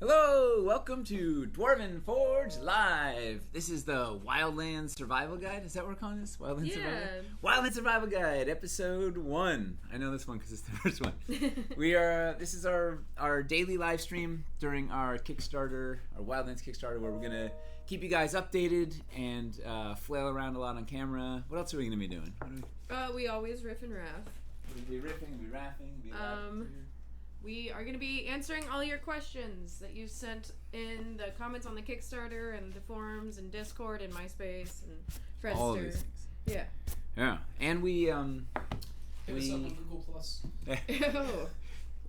Hello, welcome to Dwarven Forge Live. This is the Wildlands Survival Guide. Is that what we're calling this? Wildlands Survival Guide? Wildlands Survival Guide, episode 1. I know this one because it's the first one. This is our daily live stream during our Kickstarter, our Wildlands Kickstarter, where we're going to keep you guys updated and flail around a lot on camera. What else are we going to be doing? We always riff and raff. We'll be riffing, we'll be raffing, we'll be We are going to be answering all your questions that you sent in the comments on the Kickstarter and the forums and Discord and MySpace and Fredster. All of these things. Yeah. Yeah. And we Hit us up on Google Plus.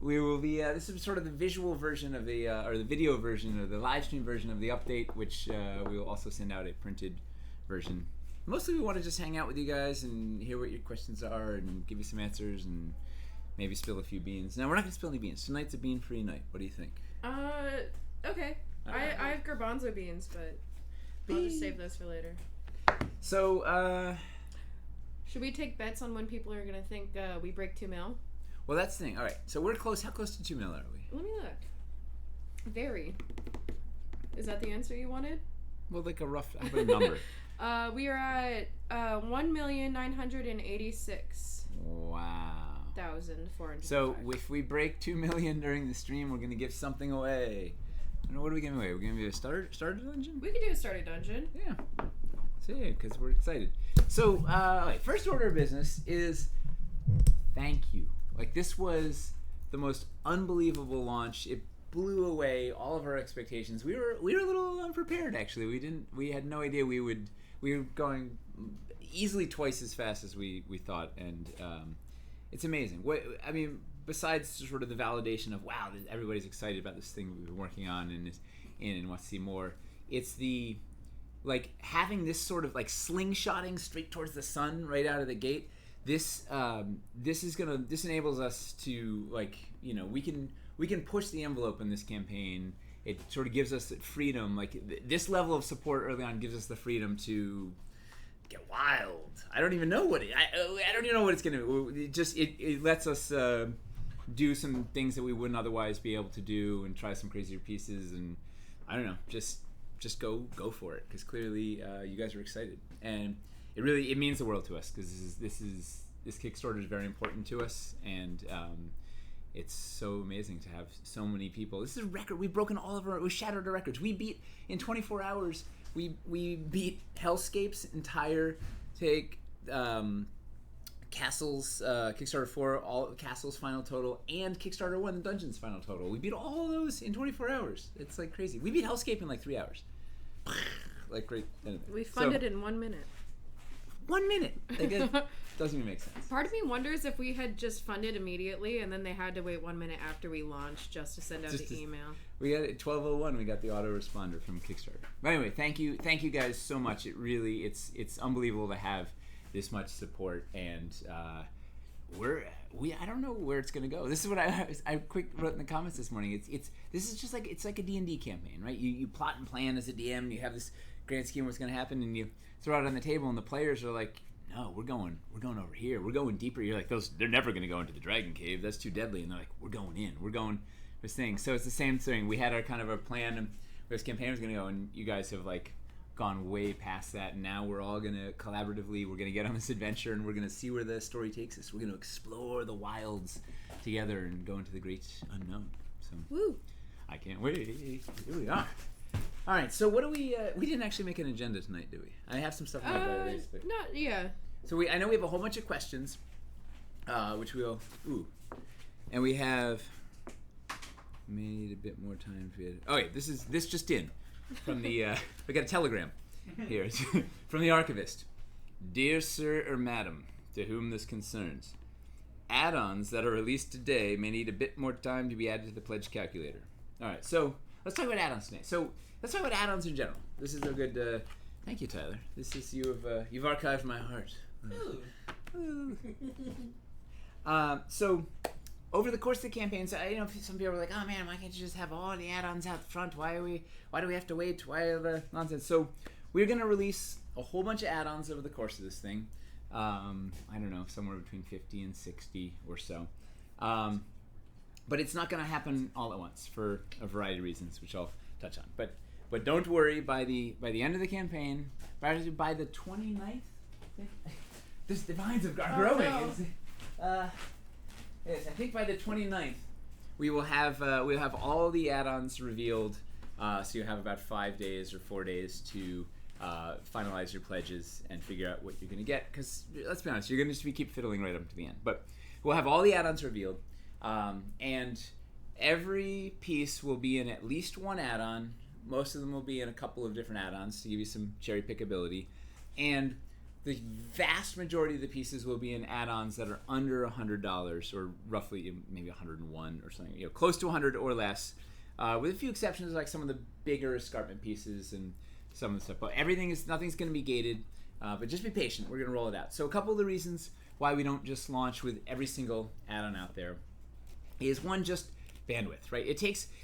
We will be. This is sort of the visual version of the, or the video version, or the live stream version of the update, which we will also send out a printed version. Mostly, we want to just hang out with you guys and hear what your questions are and give you some answers and maybe spill a few beans. Now, we're not going to spill any beans. Tonight's a bean-free night. What do you think? Okay. I have garbanzo beans, but I'll just save those for later. So, should we take bets on when people are going to think we break 2 mil? Well, that's the thing. All right. So we're close. How close to 2 mil are we? Let me look. Very. Is that the answer you wanted? Well, like a rough how about a number. We are at 1,986,400. Wow. 1,400. So if we break 2 million during the stream, we're going to give something away. I don't know, what are we giving away? We're going to do a starter dungeon? We could do a starter dungeon. Yeah. So yeah, because we're excited. So, first order of business is thank you. Like, this was the most unbelievable launch. It blew away all of our expectations. We were a little unprepared, actually. We had no idea we were going easily twice as fast as we thought, and it's amazing. Besides sort of the validation of, wow, everybody's excited about this thing we've been working on and is in and wants to see more, it's the, like, having this sort of, like, slingshotting straight towards the sun right out of the gate. This enables us to, like, you know, we can push the envelope in this campaign. It sort of gives us freedom. Like, this level of support early on gives us the freedom to get wild. I don't even know what I don't even know what it's gonna be. It lets us do some things that we wouldn't otherwise be able to do and try some crazier pieces, and I don't know, just go for it, because clearly you guys are excited, and it means the world to us, because this Kickstarter is very important to us, and it's so amazing to have so many people. This is a record. We've shattered our records. We beat in 24 hours. We beat Hellscape's entire Castle's Kickstarter 4, all Castle's final total, and Kickstarter 1, the Dungeon's final total. We beat all of those in 24 hours. It's like crazy. We beat Hellscape in like 3 hours. Like, great. We funded in 1 minute. 1 minute. Like, it doesn't even make sense. Part of me wonders if we had just funded immediately and then they had to wait 1 minute after we launched just to send out the email. We got it 12:01. We got the autoresponder from Kickstarter. But anyway, thank you guys so much. It really, it's unbelievable to have this much support, and I don't know where it's gonna go. This is what I quick wrote in the comments this morning. This is just like, it's like a D&D campaign, right? You plot and plan as a DM, and you have this grand scheme of what's gonna happen, and you throw it on the table, and the players are like, no, we're going over here. We're going deeper. You're like, they're never gonna go into the Dragon Cave. That's too deadly. And they're like, we're going in. We're going this thing. So it's the same thing. We had our plan and where this campaign was gonna go, and you guys have like gone way past that, and now we're all gonna collaboratively, we're gonna get on this adventure, and we're gonna see where the story takes us. We're gonna explore the wilds together and go into the great unknown. So woo! I can't wait. Here we are. All right, so what do we didn't actually make an agenda tonight, do we? I have some stuff in my diary. So I know we have a whole bunch of questions, which and we have, may need a bit more time for it. Oh wait, this just in from the we got a telegram here from the archivist. Dear sir or madam, to whom this concerns, add-ons that are released today may need a bit more time to be added to the pledge calculator. All right, so let's talk about add-ons today. So let's talk about add-ons in general. This is a good. Thank you, Tyler. This is you've archived my heart. So over the course of the campaign, so some people are like, oh man, why can't you just have all the add-ons out front? Why do we have to wait? Why are the nonsense? So we're gonna release a whole bunch of add-ons over the course of this thing. I don't know, somewhere between 50 and 60 or so. But it's not going to happen all at once for a variety of reasons, which I'll touch on. But don't worry. By the end of the campaign, by the 29th, the vines are growing. No. Yes, I think by the 29th, we'll have all the add-ons revealed. So you have about 5 days or 4 days to finalize your pledges and figure out what you're going to get. Because let's be honest, you're going to keep fiddling right up to the end. But we'll have all the add-ons revealed, and every piece will be in at least one add-on. Most of them will be in a couple of different add-ons to give you some cherry pickability, and the vast majority of the pieces will be in add-ons that are under $100, or roughly maybe 101 or something, close to 100 or less, with a few exceptions like some of the bigger escarpment pieces and some of the stuff. But nothing's going to be gated, but just be patient. We're going to roll it out. So a couple of the reasons why we don't just launch with every single add-on out there is one, just bandwidth, right?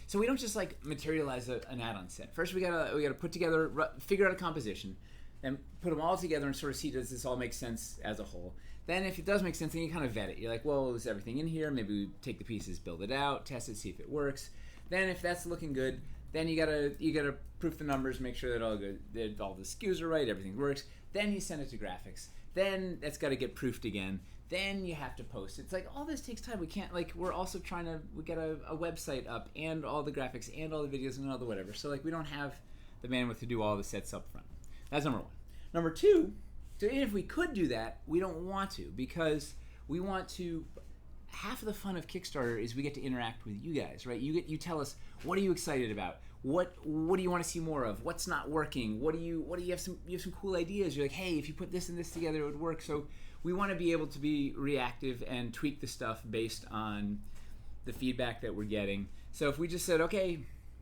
So we don't just like materialize an add-on set. First, we gotta put together, figure out a composition, and put them all together and sort of see, does this all make sense as a whole? Then if it does make sense, then you kind of vet it. You're like, well, is everything in here? Maybe we take the pieces, build it out, test it, see if it works. Then if that's looking good, then you gotta proof the numbers, make sure that all good, that all the SKUs are right, everything works. Then you send it to graphics. Then that's got to get proofed again. Then you have to post. It's like all this takes time. We can't we're also we got a website up and all the graphics and all the videos and all the whatever. So we don't have the bandwidth to do all the sets up front. That's number one. Number two, so if we could do that, we don't want to, because we want to. Half of the fun of Kickstarter is we get to interact with you guys, right? You tell us, what are you excited about? What do you want to see more of? What's not working? You have some cool ideas. You're like, hey, if you put this and this together, it would work. So we want to be able to be reactive and tweak the stuff based on the feedback that we're getting. So if we just said, okay,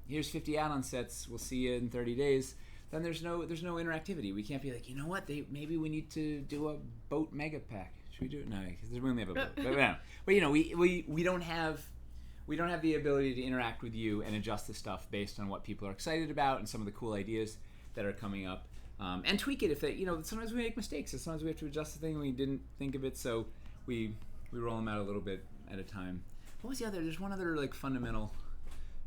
here's 50 add-on sets, we'll see you in 30 days, then there's no interactivity. We can't be like, you know what? Maybe we need to do a boat mega pack. Should we do it? No, because we only have a boat. But we don't have the ability to interact with you and adjust the stuff based on what people are excited about and some of the cool ideas that are coming up, and tweak it if they. Sometimes we make mistakes. So sometimes we have to adjust the thing we didn't think of it. So we roll them out a little bit at a time. What was the other? There's one other fundamental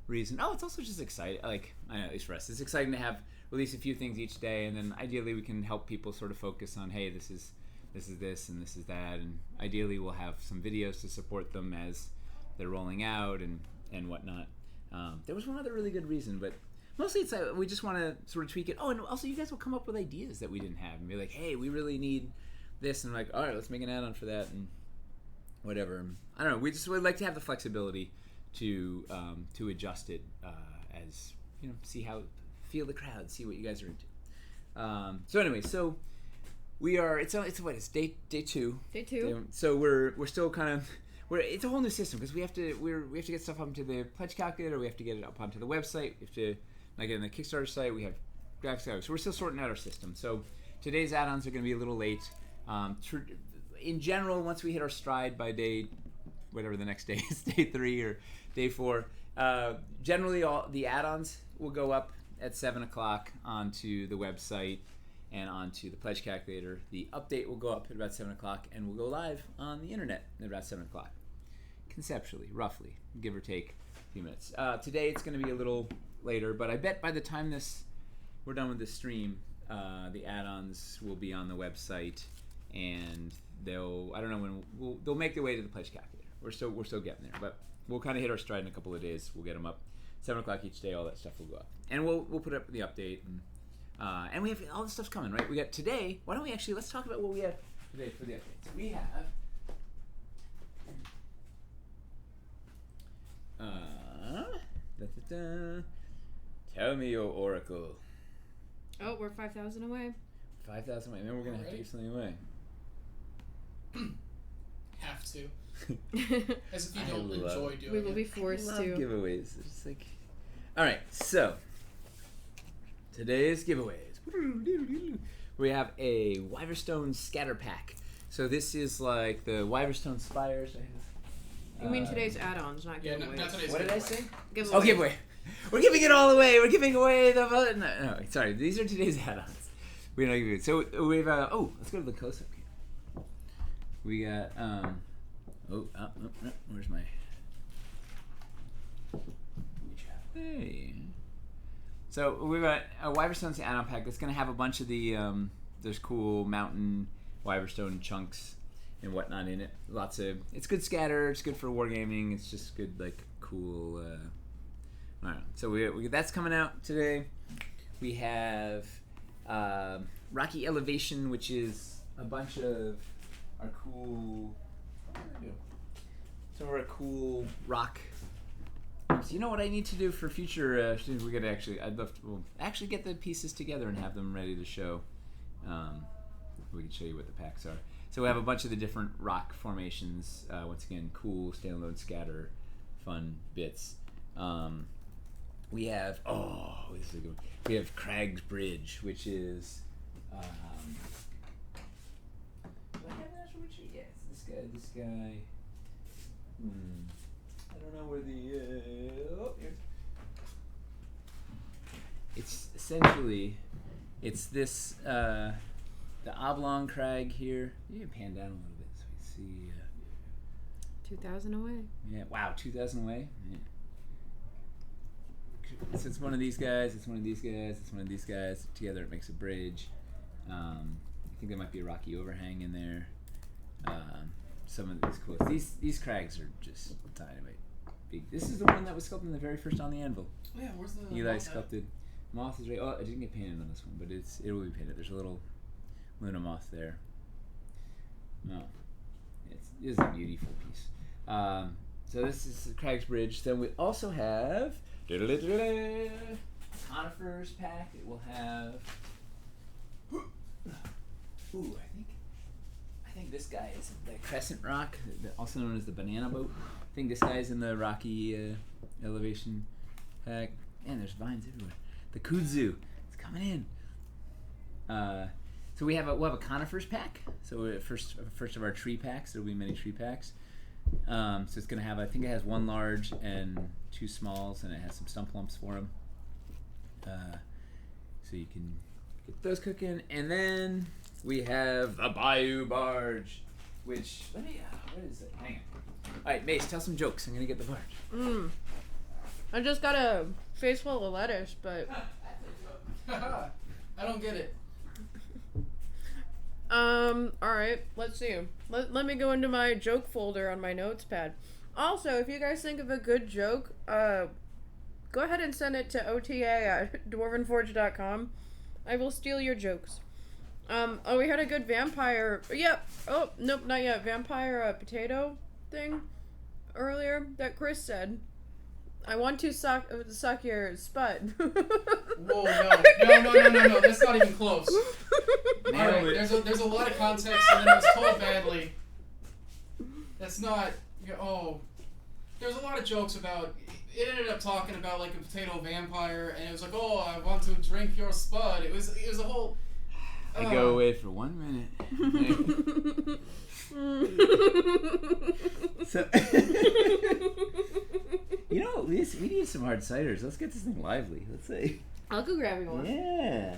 reason. Oh, it's also just exciting. I know, at least for us, it's exciting to have release a few things each day, and then ideally we can help people sort of focus on, hey, this is this and this is that, and ideally we'll have some videos to support them as they're rolling out and whatnot. There was one other really good reason, but mostly it's we just want to sort of tweak it. Oh, and also you guys will come up with ideas that we didn't have and be like, hey, we really need this, and all right, let's make an add-on for that and whatever. I don't know. We just would like to have the flexibility to adjust it as feel the crowd, see what you guys are into. So anyway, we are. It's day 2. Day 2. So we're still kind of. It's a whole new system because we have to get stuff up onto the pledge calculator. We have to get it up onto the website. We have to get on the Kickstarter site. We have graphics out. So we're still sorting out our system. So today's add-ons are going to be a little late. In general, once we hit our stride by day, whatever the next day is, day 3 or day 4, generally all the add-ons will go up at 7 o'clock onto the website and onto the pledge calculator. The update will go up at about 7 o'clock and will go live on the internet at about 7 o'clock. Conceptually, roughly, give or take a few minutes. Today it's going to be a little later, but I bet by the time we're done with this stream, the add-ons will be on the website, and they'll make their way to the pledge calculator. We're still getting there, but we'll kind of hit our stride in a couple of days. We'll get them up 7 o'clock each day. All that stuff will go up, and we'll put up the update, and we have all this stuff's coming, right? We got today. Why don't we let's talk about what we have today for the updates. We have tell me your oracle. Oh, we're 5,000 away. 5,000 away. Then we're gonna have to give something away. Have to. As if you don't enjoy doing it. We will be forced to. Giveaways. It's just like. All right, so today's giveaways. We have a Wyverstone Scatter Pack. So this is like the Wyverstone Spires. You mean today's add-ons, not Yeah, giveaways. not today's What did I say? Giveaway. Oh, giveaway. We're giving it all away. We're giving away the vote. No, sorry. These are today's add-ons. We're not giving it. So we have. Let's go to the close-up here. We got. Where's my? Hey. So we've got a Wyverstone's add-on pack that's going to have a bunch of the there's cool mountain Wyverstone chunks and whatnot in it. Lots of it's good scatter. It's good for wargaming. It's just good like cool. I don't know. So we that's coming out today. We have Rocky Elevation, which is a bunch of our cool. Some of our cool rock. So you know what I need to do for future? We could I'd love to actually get the pieces together and have them ready to show. We can show you what the packs are. So we have a bunch of the different rock formations. Once again, cool standalone scatter, fun bits. We have this is a good one. We have Craig's Bridge, which is. Do I have an actual Richard? Yes, this guy. I don't know where the. Here. It's essentially, it's this the oblong crag here. You can pan down a little bit so we see. 2,000 away. Yeah. Wow. 2,000 away. Yeah. So it's one of these guys. It's one of these guys. It's one of these guys. Together it makes a bridge. I think there might be a rocky overhang in there. Some of these cool. These crags are just dynamite. Big. This is the one that was sculpted in the very first on the anvil. Yeah, where's the Eli sculpted. Moth is right. Oh, I didn't get painted on this one, but it will be painted. There's a little Luna moth there. No, it is a beautiful piece. So this is Craig's Bridge. Then we also have Conifers Pack. It will have. Ooh, I think this guy is the Crescent Rock, also known as the Banana Boat. I think this guy is in the Rocky Elevation pack. Man, there's vines everywhere. The Kudzu, it's coming in. So we'll have a Conifers Pack. So first of our tree packs. There'll be many tree packs. So it's gonna have. I think it has one large and two smalls, and it has some stump lumps for them. So you can get those cooking, and then we have the Bayou Barge, which what is it? Hang on. All right, Mace, tell some jokes. I'm gonna get the barge. I just got a face full of lettuce, but I don't get it. all right, let's see. Let me go into my joke folder on my notes pad. Also, if you guys think of a good joke, go ahead and send it to ota@dwarvenforge.com. I will steal your jokes. We had a good vampire. Yep. Oh, nope, not yet. Vampire potato thing earlier that Chris said. I want to suck your spud. Whoa, no. That's not even close. Alright, there's a lot of context, and then it was told badly. That's not. Oh, there's a lot of jokes about. It ended up talking about like a potato vampire, and it was like, oh, I want to drink your spud. It was a whole. I go away for 1 minute. So, you know, we need some hard ciders. Let's get this thing lively. Let's see. I'll go grab you one. Yeah.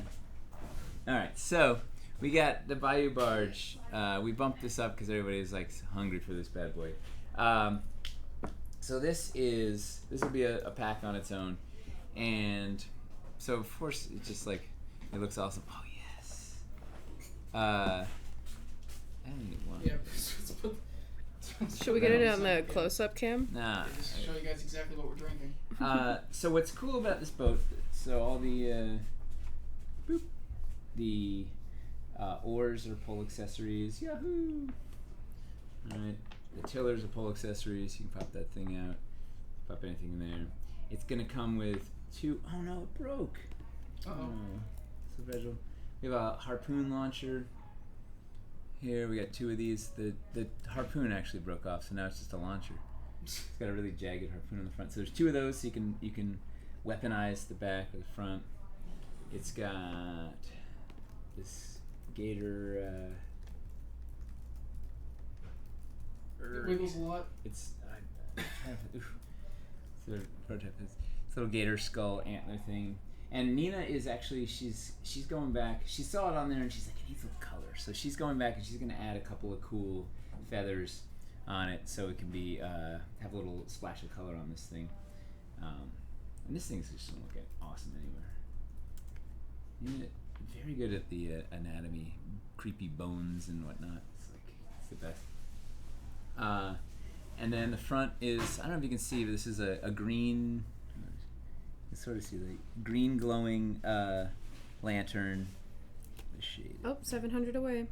All right, so we got the Bayou Barge. We bumped this up because everybody's like hungry for this bad boy. So this will be a pack on its own, and so of course it's just like it looks awesome. Oh yes. I don't need one. Yeah. Should we get it on the close-up cam? Nah. Just to show you guys exactly what we're drinking. So what's cool about this boat? So all the oars are pole accessories. Yahoo! All right. The tillers are pole accessories. You can pop that thing out. Pop anything in there. It's gonna come with two. Oh no, it broke. Uh-oh. So fragile. We have a Harpoon Launcher. Here we got two of these. The harpoon actually broke off, so now it's just a launcher. It's got a really jagged harpoon on the front. So there's two of those, so you can weaponize the back or the front. It's got this gator. It wiggles a lot. It's the prototype. This little gator skull antler thing. And Nina is actually she's going back. She saw it on there and she's like, it needs a little color. So she's going back and she's gonna add a couple of cool feathers on it so it can be have a little splash of color on this thing. And this thing's just gonna look awesome anywhere. Very good at the anatomy, creepy bones and whatnot. It's the best. And then the front is, I don't know if you can see, but this is a green, you can sort of see the green glowing lantern. The shade. Oh, 700 away.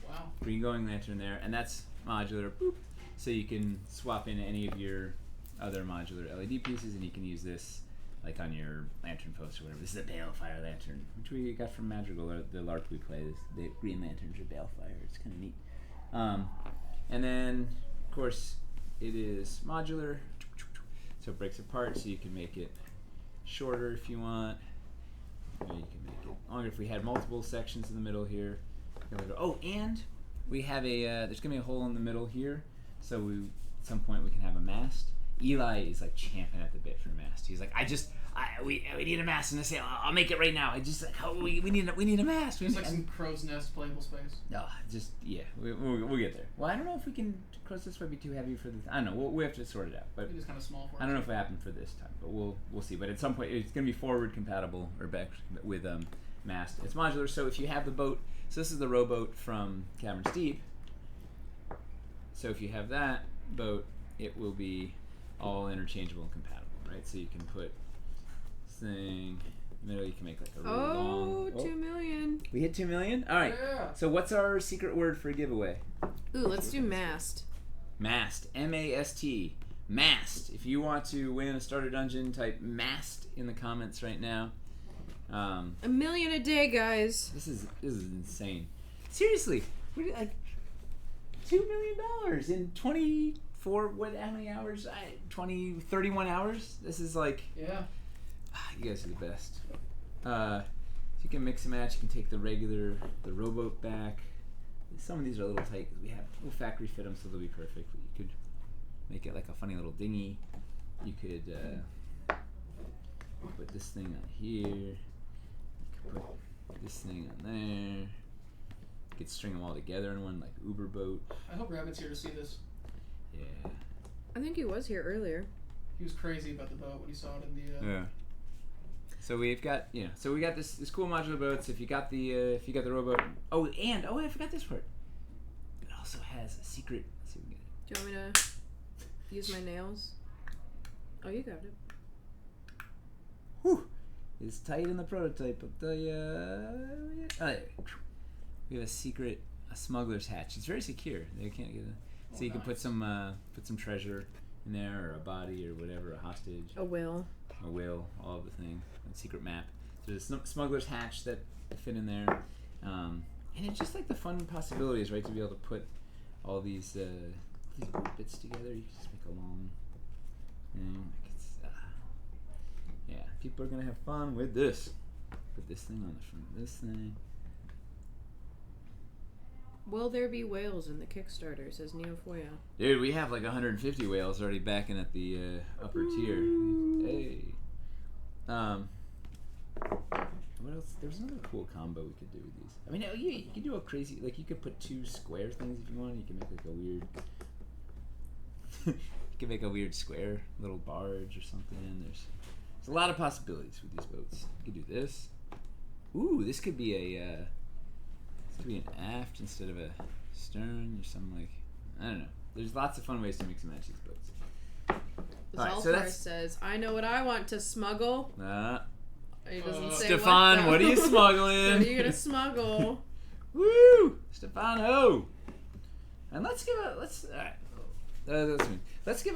Wow. Green glowing lantern there, and that's modular. Boop. So you can swap in any of your other modular LED pieces, and you can use this like on your lantern post or whatever. This is a balefire lantern, which we got from Madrigal, or the LARP we play. The green lanterns are balefire. It's kind of neat. And then, of course, it is modular, so it breaks apart, so you can make it shorter if you want. Or you can make it longer if we had multiple sections in the middle here. Oh, and we have there's gonna be a hole in the middle here, so at some point we can have a mast. Eli is like champing at the bit for a mast. He's like, we need a mast, and I say, I'll make it right now. I just we need a mast. It's like some crow's nest playable space. No, we'll get there. Well, I don't know if we can. Crow's nest might be too heavy for this. I don't know. We have to sort it out. But it is kind of small for us. I don't know if it happened for this time, but we'll see. But at some point, it's going to be forward compatible or back with mast. It's modular, so if you have the boat, so this is the rowboat from Caverns Deep. So if you have that boat, it will be all interchangeable and compatible, right? So you can put this thing in the middle. You can make like a really long. 2 million. We hit 2 million. All right. Yeah. So what's our secret word for a giveaway? Ooh, let's do mast. Mast. M-A-S-T. Mast. If you want to win a starter dungeon, type mast in the comments right now. $1 million a day, guys. This is insane. Seriously, we're like $2 million in 24. How many hours? 31 hours. This is like. Yeah. You guys are the best. So you can mix and match. You can take the rowboat back. Some of these are a little tight because we'll factory fit them so they'll be perfect. But you could make it like a funny little dinghy. You could put this thing on here. You could put this thing on there. You could string them all together in one like Uber boat. I hope Rabbit's here to see this. Yeah. I think he was here earlier. He was crazy about the boat when he saw it in the. Yeah. So we've got so we got this cool modular boat. So if you got the rowboat. Oh, I forgot this part. It also has a secret. Let's see if we can get it. Do you want me to use my nails? Oh, you got it. Whew. It's tight in the prototype, but we have a smuggler's hatch. It's very secure. They can't get it. So you can put some treasure in there, or a body, or whatever, a hostage. A will, all of the thing. A secret map. So there's a smuggler's hatch that fit in there, and it's just like the fun possibilities, right? To be able to put all these bits together. You can just make a long thing. Yeah, people are gonna have fun with this. Put this thing on the front of this thing. will there be whales in the Kickstarter? Says Neofoya. Dude, we have like 150 whales already backing at the upper tier. Hey. What else? There's another cool combo we could do with these. I mean, you could do a crazy, like you could put 2 square things if you want. You can make like a weird. You can make a weird square little barge or something. There's a lot of possibilities with these boats. You could do this. Ooh, this could be an aft instead of a stern or something like. I don't know. There's lots of fun ways to mix and match these boats. Zalthar says, "I know what I want to smuggle." He doesn't say Stefan, what are you smuggling? What are you gonna smuggle? Woo, Stefano! And let's give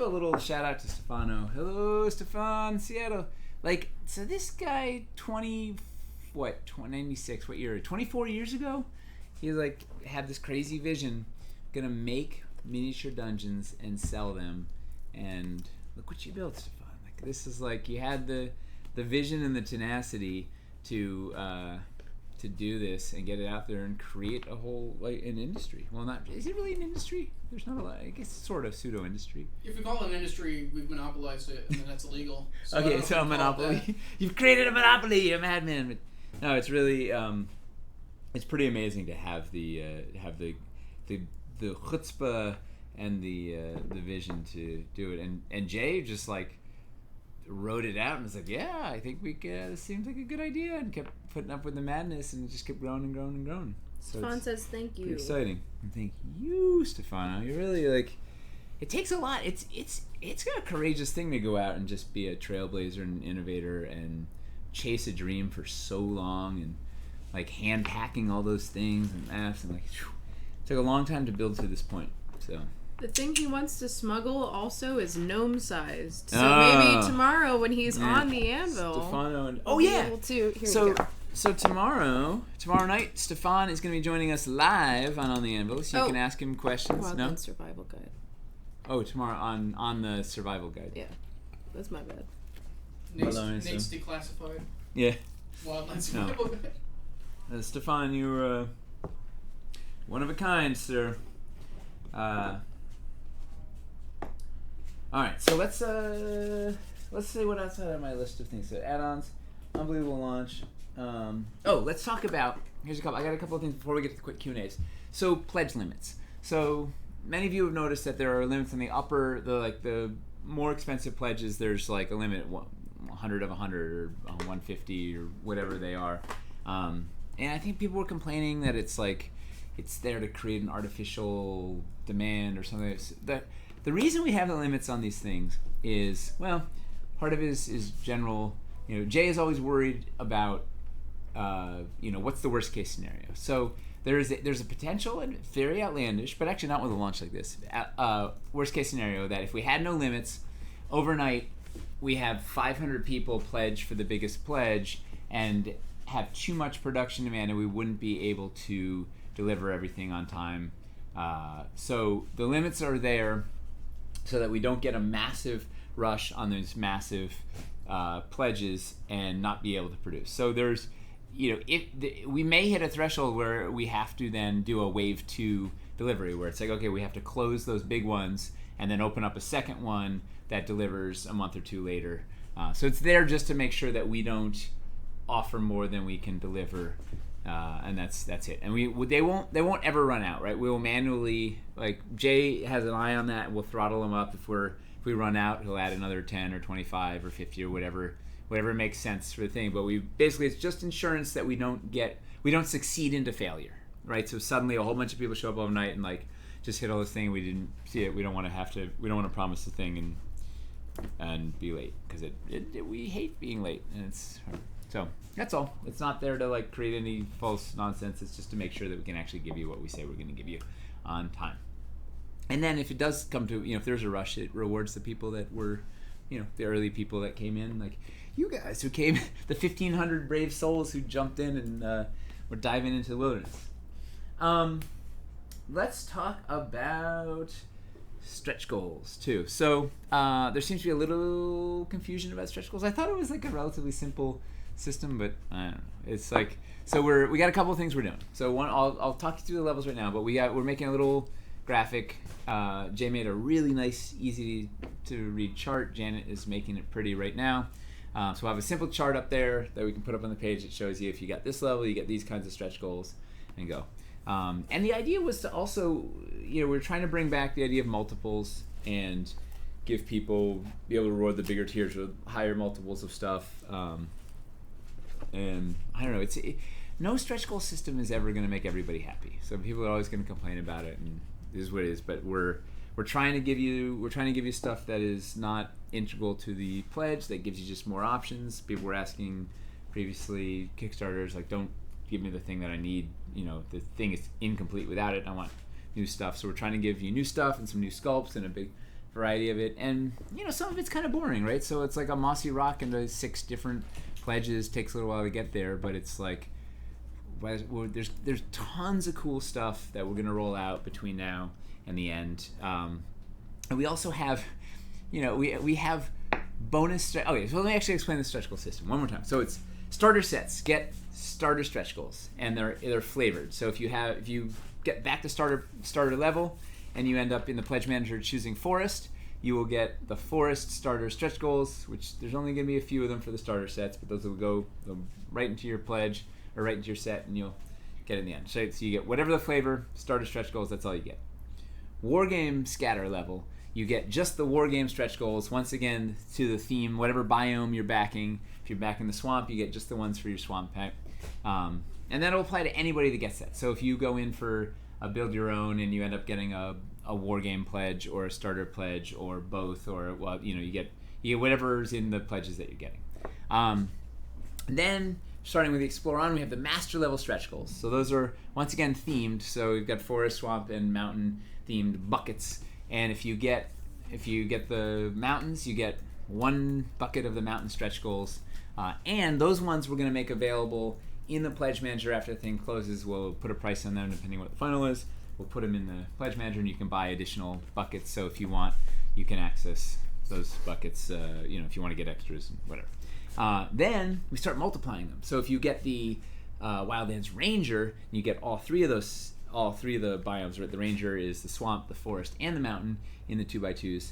a little shout out to Stefano. Hello, Stefan, Seattle. Like, so this guy, 96, what year? 24 years ago, he like had this crazy vision, gonna make miniature dungeons and sell them, and look what you built, Stefan. Like, this is like you had the vision and the tenacity to do this and get it out there and create a whole an industry. Well, not is it really an industry? There's not a lot. I guess it's sort of pseudo industry. If we call it an industry, we've monopolized it, and then that's illegal. So okay, so a monopoly. You've created a monopoly. You're a madman. But no, it's really it's pretty amazing to have the chutzpah and the vision to do it. And Jay just like wrote it out and was like, yeah, I think this seems like a good idea, and kept putting up with the madness, and it just kept growing and growing and growing. So Stefan says thank you. Exciting. And thank you, Stefano. You're really like, it takes a lot. It's a courageous thing to go out and just be a trailblazer and innovator and chase a dream for so long, and like hand packing all those things and maps, and like it took a long time to build to this point. So the thing he wants to smuggle also is gnome sized. So maybe tomorrow when he's on the anvil, Stefano and So tomorrow night, Stefan is going to be joining us live on the Anvil, so you can ask him questions. Wildlands Survival Guide. Oh, tomorrow on the Survival Guide. Yeah, that's my bad. Nate's declassified. Yeah. Wildlands Survival Guide. Stefan, you're one of a kind, sir. All right, so let's see what else on my list of things. So add-ons, unbelievable launch. Let's talk about. I got a couple of things before we get to the quick Q&As. So pledge limits. So many of you have noticed that there are limits on the the more expensive pledges. There's like a limit, 100 of 100 or 150 or whatever they are. And I think people were complaining that it's there to create an artificial demand or something. The reason we have the limits on these things is, well, part of it is general. Jay is always worried about, what's the worst case scenario. So there's a potential and very outlandish, but actually not with a launch like this. Worst case scenario that if we had no limits, overnight we have 500 people pledge for the biggest pledge and have too much production demand, and we wouldn't be able to deliver everything on time. So the limits are there so that we don't get a massive rush on those massive pledges and not be able to produce. So there's, we may hit a threshold where we have to then do a wave 2 delivery, where it's like, okay, we have to close those big ones and then open up a second one that delivers a month or two later. So it's there just to make sure that we don't offer more than we can deliver, and that's it. And they won't ever run out, right? We will manually, like Jay has an eye on that. We'll throttle them up if we run out. He'll add another 10 or 25 or 50 or whatever makes sense for the thing. But it's just insurance that we don't succeed into failure, right? So suddenly a whole bunch of people show up overnight and like just hit all this thing. We didn't see it. We don't want to promise the thing and be late, because we hate being late, and it's hard. So that's all. It's not there to like create any false nonsense. It's just to make sure that we can actually give you what we say we're going to give you on time. And then if it does come to, if there's a rush, it rewards the people that were, the early people that came in, like you guys who came, the 1,500 brave souls who jumped in and were diving into the wilderness. Let's talk about stretch goals too. So there seems to be a little confusion about stretch goals. I thought it was like a relatively simple system, but I don't know. It's like, so we got a couple of things we're doing. So one, I'll talk you through the levels right now, but we're making a little graphic. Jay made a really nice, easy to read chart. Janet is making it pretty right now. So we'll have a simple chart up there that we can put up on the page that shows you if you got this level, you get these kinds of stretch goals, and go. And the idea was to also, we're trying to bring back the idea of multiples and give people, be able to reward the bigger tiers with higher multiples of stuff. And I don't know, no stretch goal system is ever going to make everybody happy. So people are always going to complain about it, and this is what it is. But we're trying to give you stuff that is not integral to the pledge, that gives you just more options. People were asking previously, Kickstarters, like, don't give me the thing that I need. The thing is incomplete without it. I want new stuff. So we're trying to give you new stuff and some new sculpts and a big variety of it. And some of it's kind of boring, right? So it's like a mossy rock into 6 different pledges. Takes a little while to get there, but it's like, there's tons of cool stuff that we're going to roll out between now and the end. And we also have, we have bonus. Okay, so let me actually explain the stretch goal system one more time. So it's starter sets. Get starter stretch goals, and they're flavored. So if you get back to starter level, and you end up in the pledge manager choosing forest, you will get the forest starter stretch goals, which there's only going to be a few of them for the starter sets, but those will go right into your pledge or right into your set, and you'll get it in the end. So you get whatever the flavor, starter stretch goals, that's all you get. Wargame scatter level, you get just the war game stretch goals. Once again, to the theme, whatever biome you're backing. If you're backing the swamp, you get just the ones for your swamp pack. And that'll apply to anybody that gets that. So if you go in for a build your own and you end up getting a war game pledge or a starter pledge or both, or you get whatever's in the pledges that you're getting. Then starting with the Explore On, we have the master level stretch goals. So those are once again themed. So we've got forest, swamp, and mountain themed buckets. And if you get the mountains, you get 1 bucket of the mountain stretch goals. And those ones we're going to make available in the Pledge Manager after the thing closes. We'll put a price on them depending on what the final is. We'll put them in the Pledge Manager, and you can buy additional buckets. So if you want, you can access those buckets. If you want to get extras and whatever. Then we start multiplying them. So if you get the Wildlands Ranger, you get all three of the biomes. Right? The Ranger is the swamp, the forest, and the mountain in the 2x2s.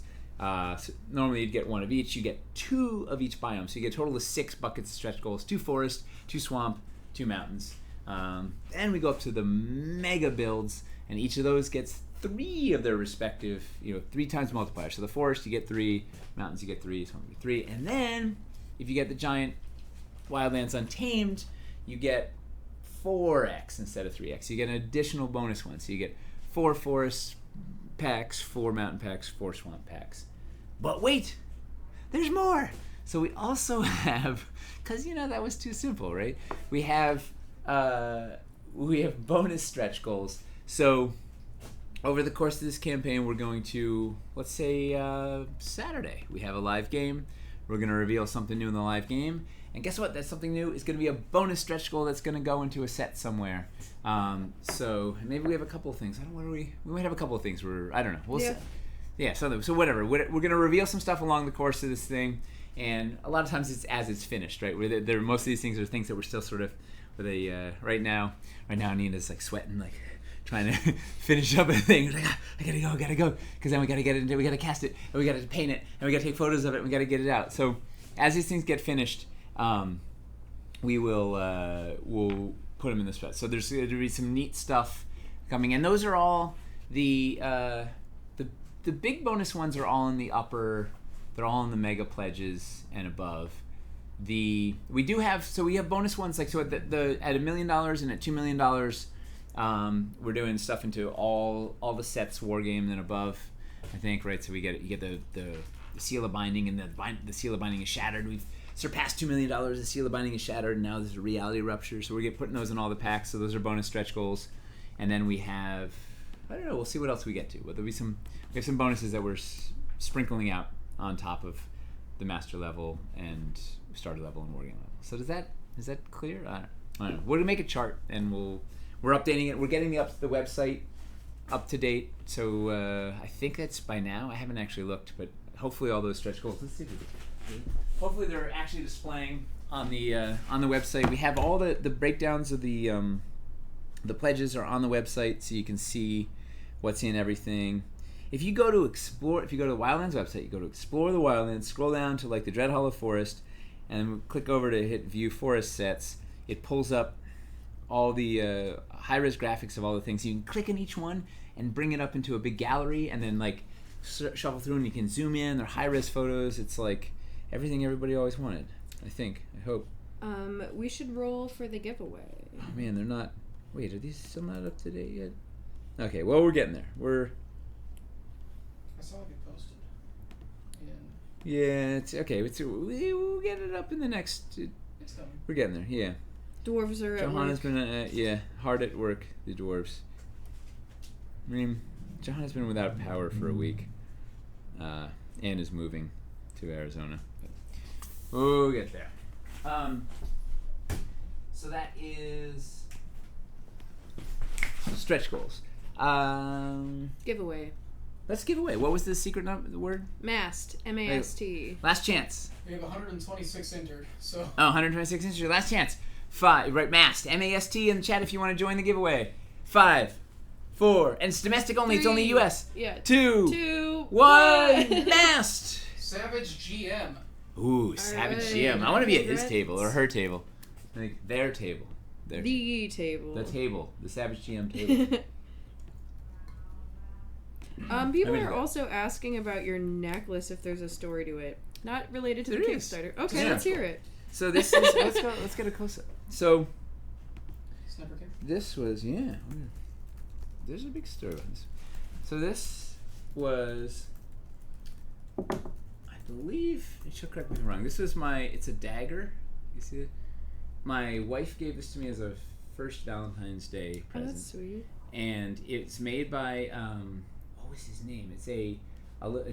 So normally you'd get 1 of each. You get 2 of each biome. So you get a total of 6 buckets of stretch goals: 2 forest, 2 swamp, 2 mountains. And we go up to the mega builds, and each of those gets 3 of their respective, 3 times multiplier. So the forest, you get 3, mountains, you get 3, swamp, you get 3. And then if you get the giant Wildlands Untamed, you get 4x instead of 3x. You get an additional bonus one. So you get 4 forest packs, 4 mountain packs, 4 swamp packs. But wait, there's more. So we also have, because that was too simple, right? We have bonus stretch goals. So over the course of this campaign, we're going to, let's say Saturday, we have a live game. We're going to reveal something new in the live game. And guess what? That something new is going to be a bonus stretch goal that's going to go into a set somewhere. So maybe we have a couple of things. We might have a couple of things. I don't know. We'll see. Yeah, so whatever. We're going to reveal some stuff along the course of this thing. And a lot of times it's as it's finished, right? Most of these things are things that we're still sort of, right now Nina's like sweating, like trying to finish up a thing. We're like, I gotta go, because then we gotta get it, we gotta cast it, and we gotta paint it, and we gotta take photos of it, and we gotta get it out. So as these things get finished, we'll put them in the spread. So there's going to be some neat stuff coming, and those are all the big bonus ones are all in the upper. They're all in the mega pledges and above. We have bonus ones like, so at $1 million and at $2 million, we're doing stuff into all the sets, war game and above, I think, right? So you get the seal of binding, and the seal of binding is shattered. We've surpassed $2 million. The seal of binding is shattered, and now there's a reality rupture. So we're putting those in all the packs. So those are bonus stretch goals. And then we have, I don't know, we'll see what else we get to. But we have some bonuses that we're sprinkling out on top of the master level and starter level and war game level. So is that clear? I don't know. We're gonna make a chart, and we're updating it. We're getting the website up to date. So I think that's by now. I haven't actually looked, but hopefully all those stretch goals. Let's see if we can. Hopefully they're actually displaying on the website. We have all the breakdowns of the pledges are on the website, so you can see what's in everything. If you go to the Wildlands website, you go to Explore the Wildlands, scroll down to like the Dread Hollow Forest, and click over to hit View Forest Sets. It pulls up all the high-res graphics of all the things. You can click on each one and bring it up into a big gallery, and then like shuffle through, and you can zoom in. They're high-res photos. It's like everything everybody always wanted, I think. I hope. We should roll for the giveaway. Oh man, they're not. Wait, are these still not up to date yet? Okay, well, we're getting there. I saw it get posted. Yeah, it's okay. We'll get it up in the next. It's coming. We're getting there. Yeah. Dwarves are at Johanna's work. been hard at work. The dwarves. I mean, Johanna's been without power for a week, and is moving to Arizona. We'll get there. So that is stretch goals. Giveaway. Let's give away. What was the secret word? Mast. M-A-S-T. Last chance. We have 126 entered, so. Oh, 126 inches. Last chance. 5. Right, Mast. M-A-S-T in the chat if you want to join the giveaway. 5, 4, and it's domestic only. 3. It's only U.S. Yeah. 2, 1. Mast. Savage GM. Ooh, Savage GM. I want to be at his table or her table. I think their table. The table. The table. The Savage GM table. People are also asking about your necklace, if there's a story to it. Not related to the Kickstarter. Okay, let's hear it. So this is let's get a close up. So Sniper kick? this was there's a big story on this. So this was, I believe, she'll correct me if I'm wrong. This was it's a dagger. You see it? My wife gave this to me as a first Valentine's Day present. Oh, that's sweet. And it's made by what was his name? It's a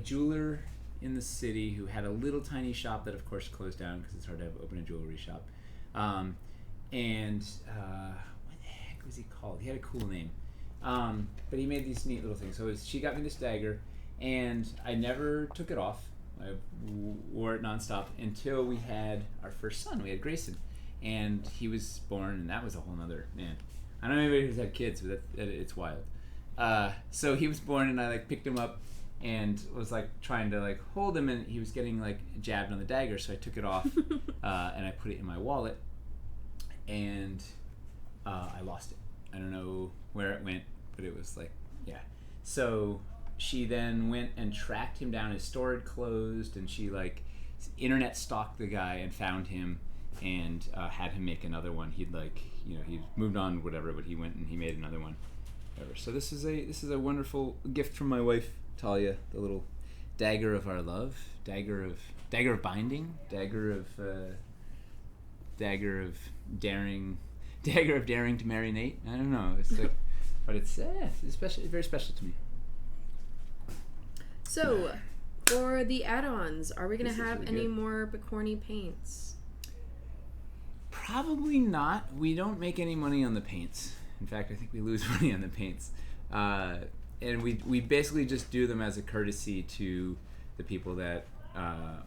jeweler in the city who had a little tiny shop that, of course, closed down because it's hard to open a jewelry shop. What the heck was he called? He had a cool name. But he made these neat little things. So she got me this dagger, and I never took it off. I wore it nonstop until we had our first son. We had Grayson, and he was born, and that was a whole nother, man. I don't know anybody who's had kids, but it's wild. So he was born, and I picked him up and was trying to hold him, and he was getting jabbed on the dagger, so I took it off and I put it in my wallet, and I lost it. I don't know where it went, but it was so she then went and tracked him down. His store had closed, and she internet stalked the guy and found him and had him make another one. He'd he'd moved on, whatever, but he went and he made another one. Whatever. So this is a wonderful gift from my wife Talia, the little dagger of our love, dagger of binding, dagger of daring to marry Nate. I don't know. It's but it's special, very special to me. So, for the add-ons, are we going to have any more Bicorny paints? Probably not. We don't make any money on the paints. In fact, I think we lose money on the paints. And we basically just do them as a courtesy to the people that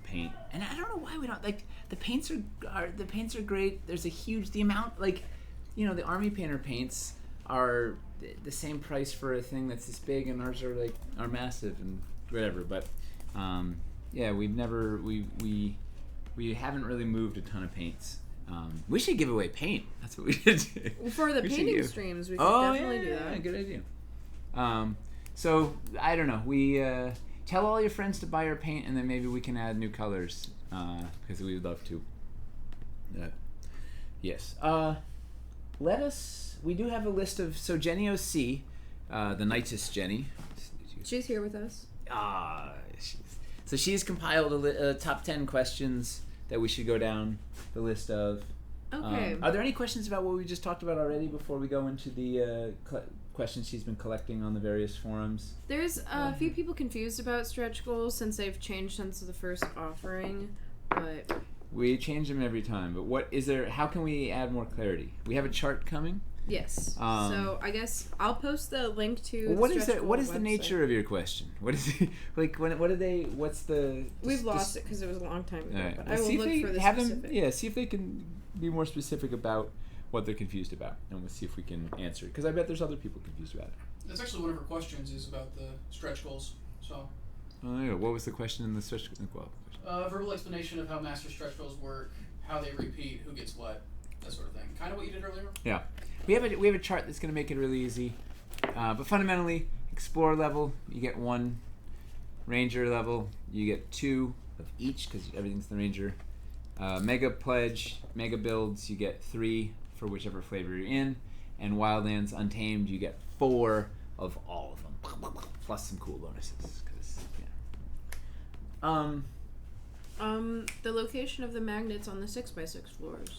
paint. And I don't know why we don't the paints are great. There's the amount the army painter paints are the same price for a thing that's this big, and ours are massive and whatever. But we've never we haven't really moved a ton of paints. We should give away paint. That's what we should do. Well, for the painting streams, we could definitely do that. Yeah, good idea. So I don't know. We tell all your friends to buy our paint, and then maybe we can add new colors because we would love to. Yes. We do have a list of. So Jenny OC, the nicest Jenny. She's here with us. So she's compiled a top 10 questions that we should go down the list of. Okay. Are there any questions about what we just talked about already before we go into the questions she's been collecting on the various forums? There's a few people confused about stretch goals since they've changed since the first offering, but we change them every time. But what is there? How can we add more clarity? We have a chart coming. Yes. So I guess I'll post the link to. What is it? What is the nature of your question? What is it, what are they? What's the? We've lost it because it was a long time ago. Right. But I will look for the specific. See if they can be more specific about what they're confused about, and we'll see if we can answer it. Because I bet there's other people confused about it. That's actually one of her questions is about the stretch goals. So. What was the question in the stretch goal? Verbal explanation of how master stretch goals work, how they repeat, who gets what, that sort of thing. Kind of what you did earlier. Yeah. We have a chart that's going to make it really easy, but fundamentally, Explorer level you get 1, Ranger level you get 2 of each because everything's the Ranger. Mega Pledge, Mega Builds you get 3 for whichever flavor you're in, and Wildlands Untamed you get 4 of all of them, plus some cool bonuses. The location of the magnets on the 6x6 floors.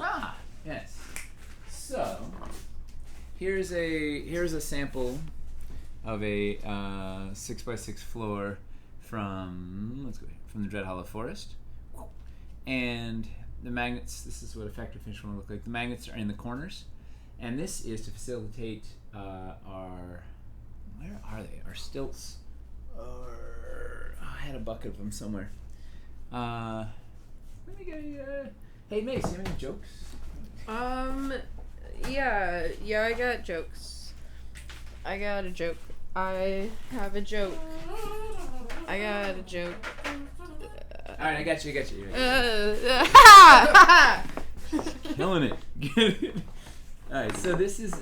Yes. So here's a sample of a 6x6 floor from the Dread Hollow Forest, and the magnets. This is what a factory finish will look like. The magnets are in the corners, and this is to facilitate our. Where are they? Our stilts. I had a bucket of them somewhere. Let me get. Hey Mace, you have any jokes? Yeah, I got jokes. I got a joke. I have a joke. I got a joke. Alright, I got you. Killing it. Alright, so this is,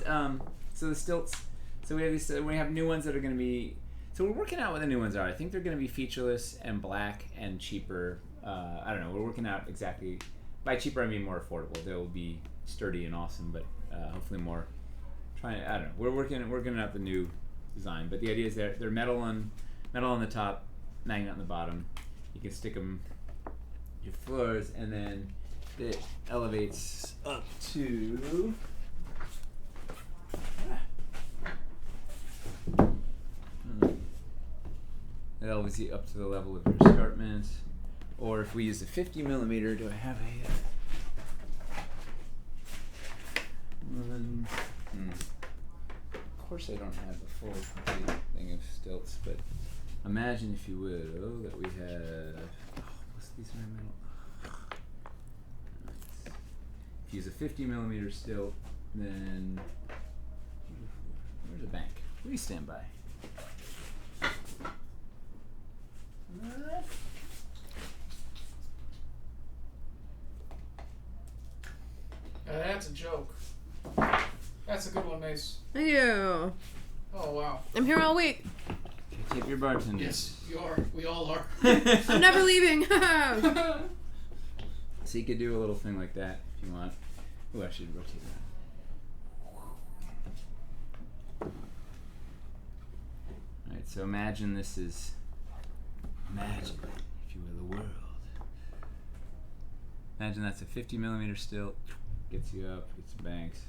so the stilts, so we have new ones that are going to be, So we're working out what the new ones are. I think they're going to be featureless and black and cheaper. I don't know. We're working out exactly. By cheaper, I mean more affordable. They'll be sturdy and awesome, but hopefully more. I don't know. We're working out the new design, but the idea is they're metal on the top, magnet on the bottom. You can stick them your floors, and then it elevates up to. It elevates you up to the level of your escarpment. Or if we use a 50 millimeter, do I have one? Of course, I don't have the full complete thing of stilts, but imagine, if you will, that we have. Most of these are metal. If you use a 50 millimeter stilt, then where's the bank? Please stand by. That's a joke. That's a good one, Mace. Thank you. Oh, wow. I'm here all week. Tip your bartender. Yes, you are. We all are. I'm never leaving. So you could do a little thing like that if you want. Ooh, I should rotate that. Alright, so imagine this is magic, if you will, the world. Imagine that's a 50 millimeter stilt. Gets you up, gets some banks,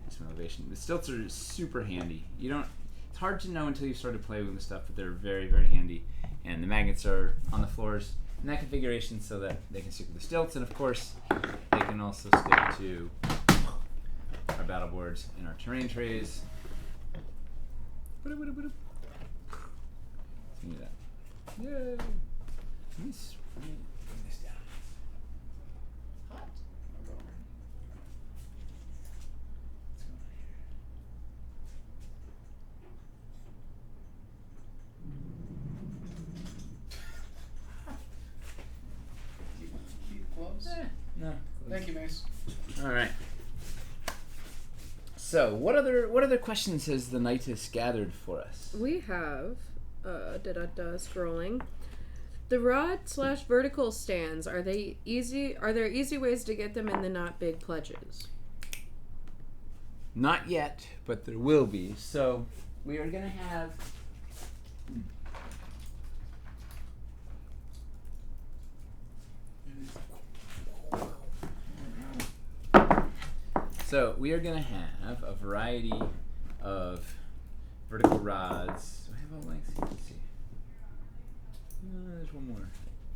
gets some elevation. The stilts are super handy. It's hard to know until you start to play with the stuff, but they're very, very handy. And the magnets are on the floors in that configuration so that they can stick with the stilts, and of course they can also stick to our battle boards and our terrain trays. Let's do that. Yay! Let me bring this down. Hot. What's going on Need gloves? here? No. Thank you, Mace. All right. So, what other questions has the Nightess gathered for us? We have scrolling. The rod/vertical stands, are there easy ways to get them in the not big pledges? Not yet, but there will be. So, we are going to have a variety of vertical rods. Do I have all lengths? Let's see. There's one more.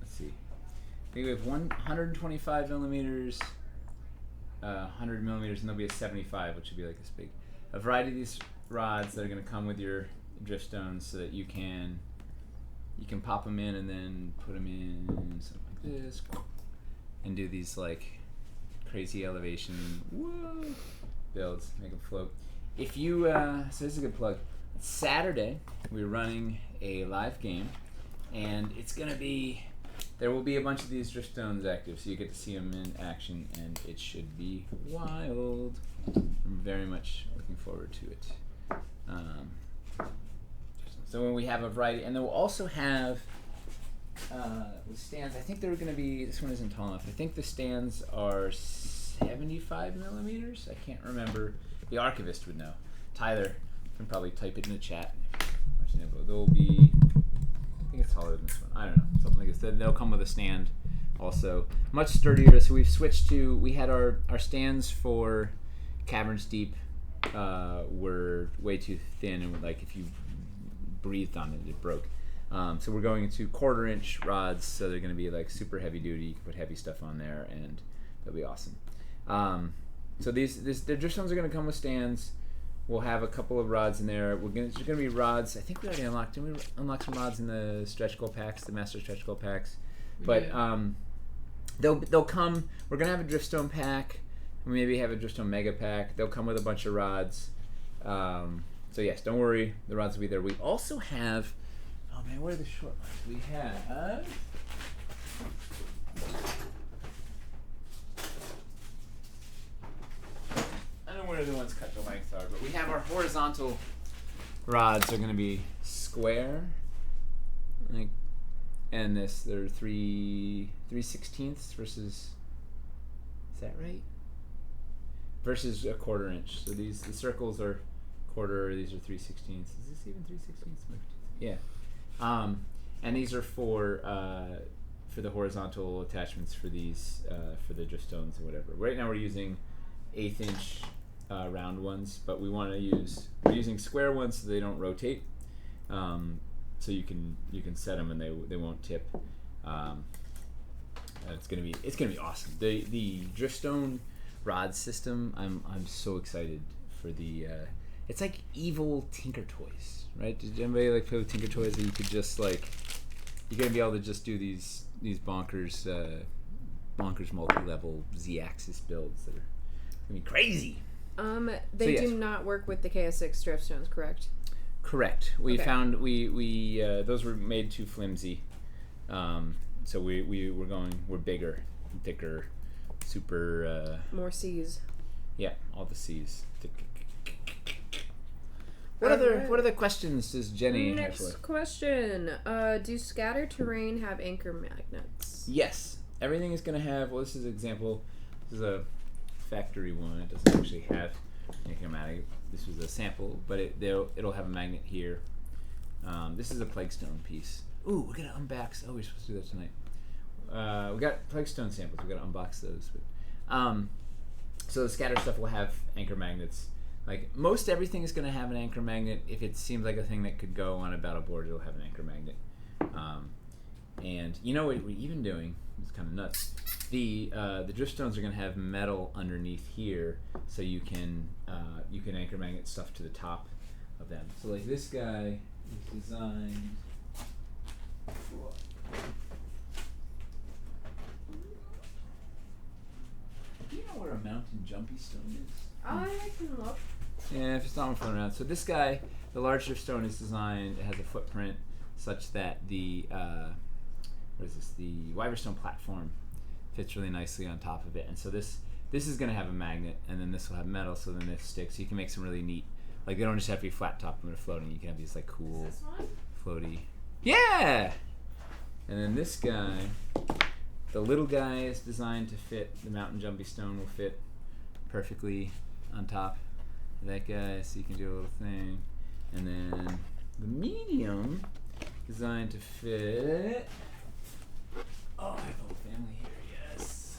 Let's see. I think we have 125 millimeters, 100 millimeters, and there'll be a 75, which would be like this big. A variety of these rods that are going to come with your drift stones, so that you can pop them in and then put them in something like this, and do these like crazy elevation builds, make them float. If you so this is a good plug. Saturday we're running a live game, and there will be a bunch of these drift stones active, so you get to see them in action, and it should be wild. I'm very much looking forward to it. So when we have a variety, and then we'll also have with stands. I think they're going to be. This one isn't tall enough. I think the stands are 75 millimeters. I can't remember. The archivist would know. Tyler can probably type it in the chat. They'll be. I think it's taller than this one. I don't know. Something like this. They'll come with a stand. Also, much sturdier. So we've switched to. We had our stands for Caverns Deep were way too thin, and like if you breathed on it, it broke. So we're going to 1/4-inch rods, so they're going to be like super heavy duty. You can put heavy stuff on there, and they'll be awesome. So the drift stones are going to come with stands. We'll have a couple of rods in there. There's going to be rods. I think we already unlocked. Didn't we unlock some rods in the stretch goal packs, the master stretch goal packs? But they'll come. We're going to have a drift stone pack. We maybe have a drift stone mega pack. They'll come with a bunch of rods. So yes, don't worry. The rods will be there. We also have. Oh man, where are the short ones? We have. I don't know where the ones cut the length are, but we have our horizontal rods are going to be square like, and this they're 3/16 versus. Is that right? Versus a 1/4 inch. So the circles are 1/4. These are 3/16. Is this even 3/16? Yeah. And these are for the horizontal attachments for these for the drift stones or whatever. Right now we're using 1/8 inch round ones, but we're using square ones so they don't rotate. So you can set them and they won't tip. It's gonna be awesome. The driftstone rod system. I'm so excited for the. It's like evil Tinker Toys, right? Did anybody like play with Tinker Toys that you could just like? You're gonna be able to just do these bonkers multi-level Z-axis builds that are gonna be crazy. They do not work with the KS6 driftstones, correct? Correct. We found we those were made too flimsy. So we're bigger, thicker, super. More C's. Yeah, all the C's. What other questions does Jenny have? Next question. Do scatter terrain have anchor magnets? Yes. Everything is going to have. Well, this is an example. This is a factory one. It doesn't actually have anchor magnet. This was a sample, but it'll have a magnet here. This is a Plaguestone piece. Ooh, we're gonna unbox. Oh, we're supposed to do that tonight. We got Plaguestone samples. We gotta unbox those. But, so the scatter stuff will have anchor magnets. Like most everything is gonna have an anchor magnet. If it seems like a thing that could go on a battle board, it'll have an anchor magnet. And you know what we're even doing? It's kind of nuts. The driftstones are gonna have metal underneath here, so you can anchor magnet stuff to the top of them. So like this guy is designed. Do you know where a mountain jumpy stone is? I can look. Yeah, if it's not one floating around. So this guy, the large drift stone, is designed. It has a footprint such that the the Wyverstone platform fits really nicely on top of it. And so this is going to have a magnet, and then this will have metal, so then this sticks. So you can make some really neat. Like they don't just have to be flat top when they're floating. You can have these like cool, Is this one? floaty. Yeah. And then this guy, the little guy, is designed to fit. The mountain jumpy stone will fit perfectly on top of that guy, so you can do a little thing. And then the medium, designed to fit. Oh, I have a whole family here. Yes.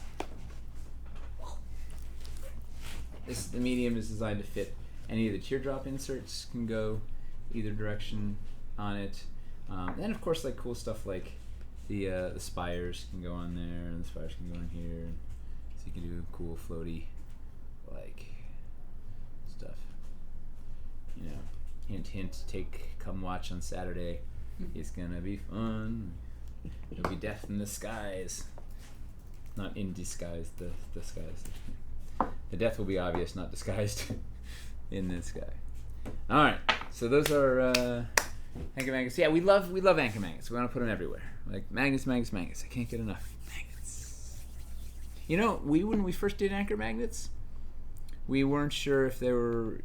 The medium is designed to fit. Any of the teardrop inserts can go either direction on it. And of course, like cool stuff like the spires can go on there, and the spires can go in here, so you can do cool floaty like stuff. You know, hint hint. Come watch on Saturday. It's gonna be fun. It'll be death in the skies. Not in disguise. The skies. The death will be obvious, not disguised in the sky. All right. So those are. Anchor magnets. Yeah, we love anchor magnets. We want to put them everywhere. Like magnets. I can't get enough magnets. You know, when we first did anchor magnets, we weren't sure if they were,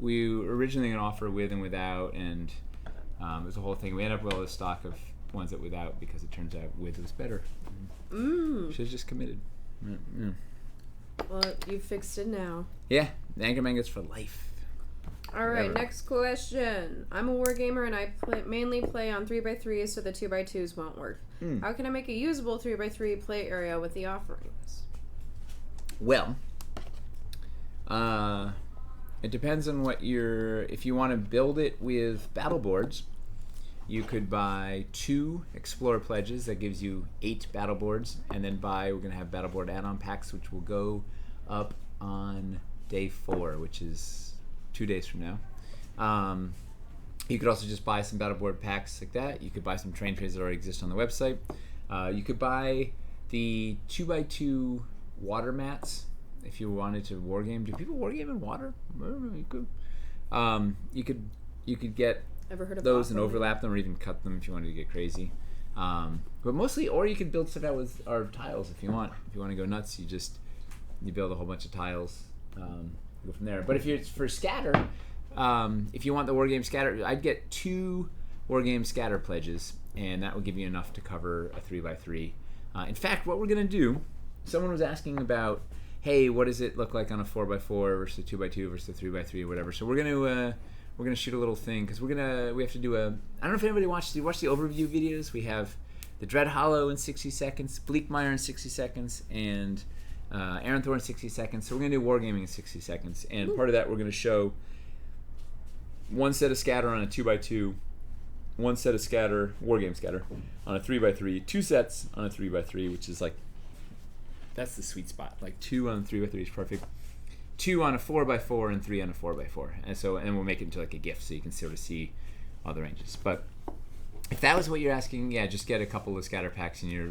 we were originally going to offer with and without, and it was a whole thing. We ended up with all this stock of ones that without because it turns out with was better. Should have just committed. Yeah. Well, you fixed it now. Yeah, anchor magnets for life. Alright, next question. I'm a wargamer and I mainly play on 3x3s, so the 2x2s won't work. How can I make a usable 3x3 play area with the offerings? Well, it depends on what if you want to build it with battle boards, you could buy 2 Explorer pledges. That gives you 8 battle boards, and then we're going to have battle board add-on packs, which will go up on day 4, which is 2 days from now. You could also just buy some battle board packs like that. You could buy some train trays that already exist on the website. You could buy the 2x2 water mats if you wanted to wargame. Do people wargame in water? I don't know, you could. You could get those and overlap them, or even cut them if you wanted to get crazy. But mostly, or you could build stuff out with our tiles if you want. If you want to go nuts, you build a whole bunch of tiles. Go from there. But if it's for scatter, if you want the wargame scatter, I'd get 2 wargame scatter pledges, and that will give you enough to cover a 3x3. In fact, what we're going to do, someone was asking about, hey, what does it look like on a 4x4 versus a 2x2 versus a 3x3 or whatever. So we're going to shoot a little thing because we have to do I don't know if anybody watched the overview videos. We have the Dread Hollow in 60 seconds, Bleakmire in 60 seconds, and Aaron Thor in 60 seconds. So we're going to do Wargaming in 60 seconds. And part of that, we're going to show one set of scatter on a 2x2, one set of scatter, Wargame scatter, on a 3x3, two sets on a 3x3, which is like, that's the sweet spot. Like 2 on a 3x3 is perfect. 2 on a 4x4 and 3 on a 4x4. And we'll make it into like a GIF so you can sort of see all the ranges. But if that was what you're asking, yeah, just get a couple of scatter packs in your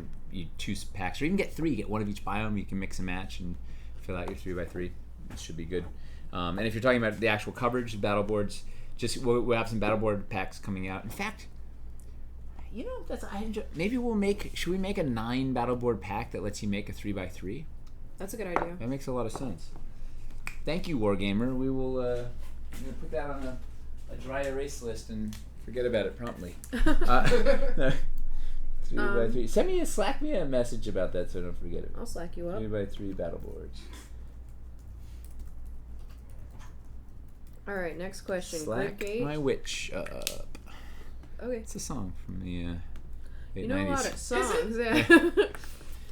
2 packs, or even get 3. Get one of each biome. You can mix and match and fill out your 3x3. It should be good. And if you're talking about the actual coverage of battle boards, we'll have some battle board packs coming out. In fact, should we make a 9 battle board pack that lets you make a 3x3? That's a good idea. That makes a lot of sense. Thank you, Wargamer. We will I'm gonna put that on a dry erase list and forget about it promptly. 3x3. Slack me a message about that so I don't forget it. I'll slack you up. 3x3 battle boards. All right, next question. Slack my witch up. Okay. It's a song from the late You know 90s. a lot of songs.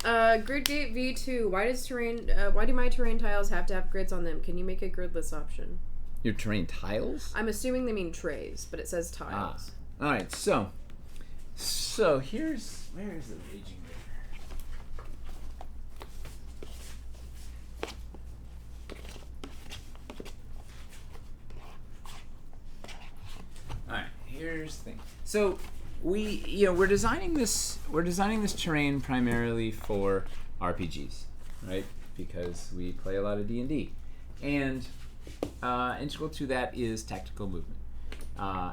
Yeah. Gridgate V2. Why do my terrain tiles have to have grids on them? Can you make a gridless option? Your terrain tiles? I'm assuming they mean trays, but it says tiles. All right, so where is the Raging River? All right, here's the thing. So we're designing this terrain primarily for RPGs, right? Because we play a lot of D&D, and integral to that is tactical movement.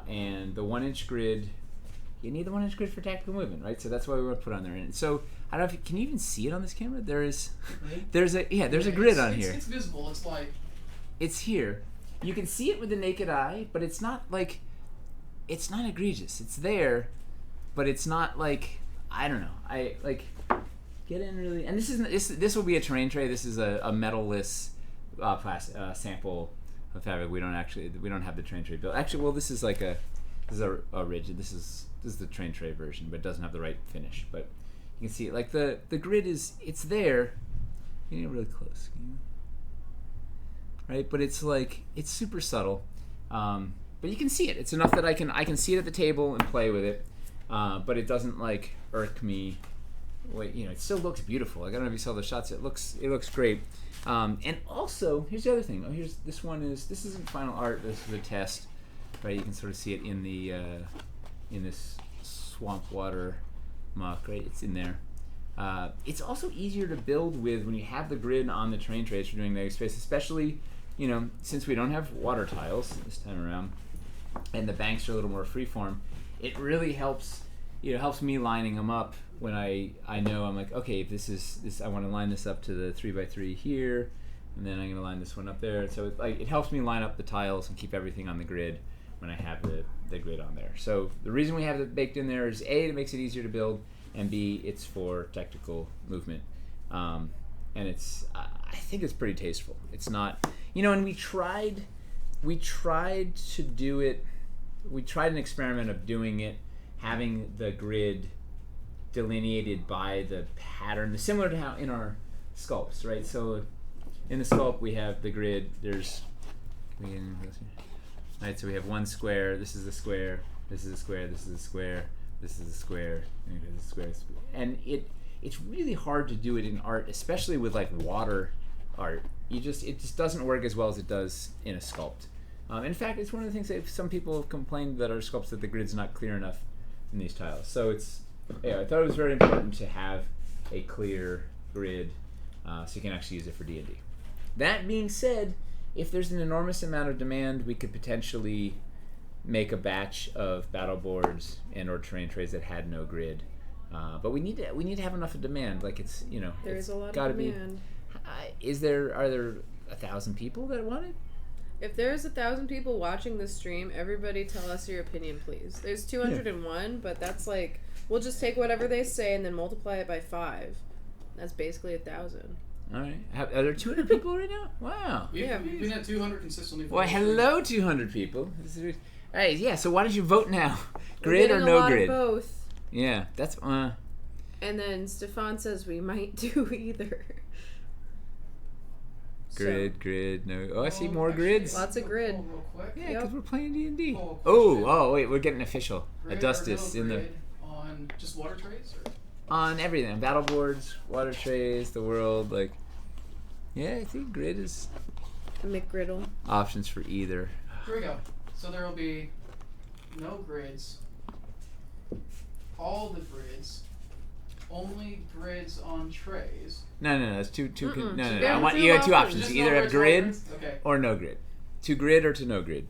And the 1-inch grid, you need the 1-inch grid for tactical movement, right? So that's why we want to put on there. And so I don't know can you even see it on this camera? There's a grid on here. It's visible. It's like it's here. You can see it with the naked eye, but it's not egregious. It's there, but it's not like, I don't know. I like get in really. And this will be a terrain tray. This is a metal-less sample of fabric. We don't have the terrain tray built. Actually, well, this is a rigid. This is the terrain tray version, but it doesn't have the right finish. But you can see it. Like the grid it's there. You get really close, right? But it's super subtle. But you can see it. It's enough that I can see it at the table and play with it. But it doesn't like irk me. Wait, it still looks beautiful. Like, I don't know if you saw the shots. It looks great. And also, here's the other thing. This isn't final art. This is a test, right? You can sort of see it in the in this swamp water muck, right? It's in there. It's also easier to build with when you have the grid on the terrain trays for doing negative space, especially since we don't have water tiles this time around, and the banks are a little more freeform. It really helps. Helps me lining them up when I know I'm like, okay, if this I want to line this up to the 3x3 here, and then I'm going to line this one up there. So it helps me line up the tiles and keep everything on the grid when I have the grid on there. So the reason we have it baked in there is A, it makes it easier to build, and B, it's for tactical movement. And I think it's pretty tasteful. It's not, and we tried to do it. We tried an experiment of doing it, having the grid delineated by the pattern, similar to how in our sculpts, right? So in the sculpt we have the grid. Right, so we have one square. This is a square. This is a square. This is a square. This is a square. And this is a square. And it's really hard to do it in art, especially with like water art. It just doesn't work as well as it does in a sculpt. In fact, it's one of the things that some people have complained that our sculpts that the grid's not clear enough in these tiles. So I thought it was very important to have a clear grid so you can actually use it for D&D. That being said, if there's an enormous amount of demand, we could potentially make a batch of battle boards and or terrain trays that had no grid. But we need to have enough of demand. Like there's a lot of demand. Are there 1,000 people that want it? If there's 1,000 people watching this stream, everybody tell us your opinion, please. There's 201, but that's like, we'll just take whatever they say and then multiply it by 5. That's basically 1,000. All right. Are there 200 people right now? Wow. We've been at 200 consistently. Well, hello, 200 people. Hey, yeah. So why don't you vote now? Grid or a no lot grid? Of both. Yeah, that's. And then Stefan says we might do either. Grid, no. Oh, I see more grids. Lots of grid. Real quick. Yeah, because we're playing D&D. Oh, Oh, wait, we're getting official. Grid Adustus or no in the grid on just water trays or? on everything, battle boards, water trays, the world. Like, yeah, I think grid is A McGriddle. options for either. Here we go. So there will be no grids. All the grids. Only grids on trays. No, it's two. Mm-mm. No. Yeah, I want two you got two options. options. Just You either no have grids, grid no grids? Okay. or no grid. To grid or to no grid.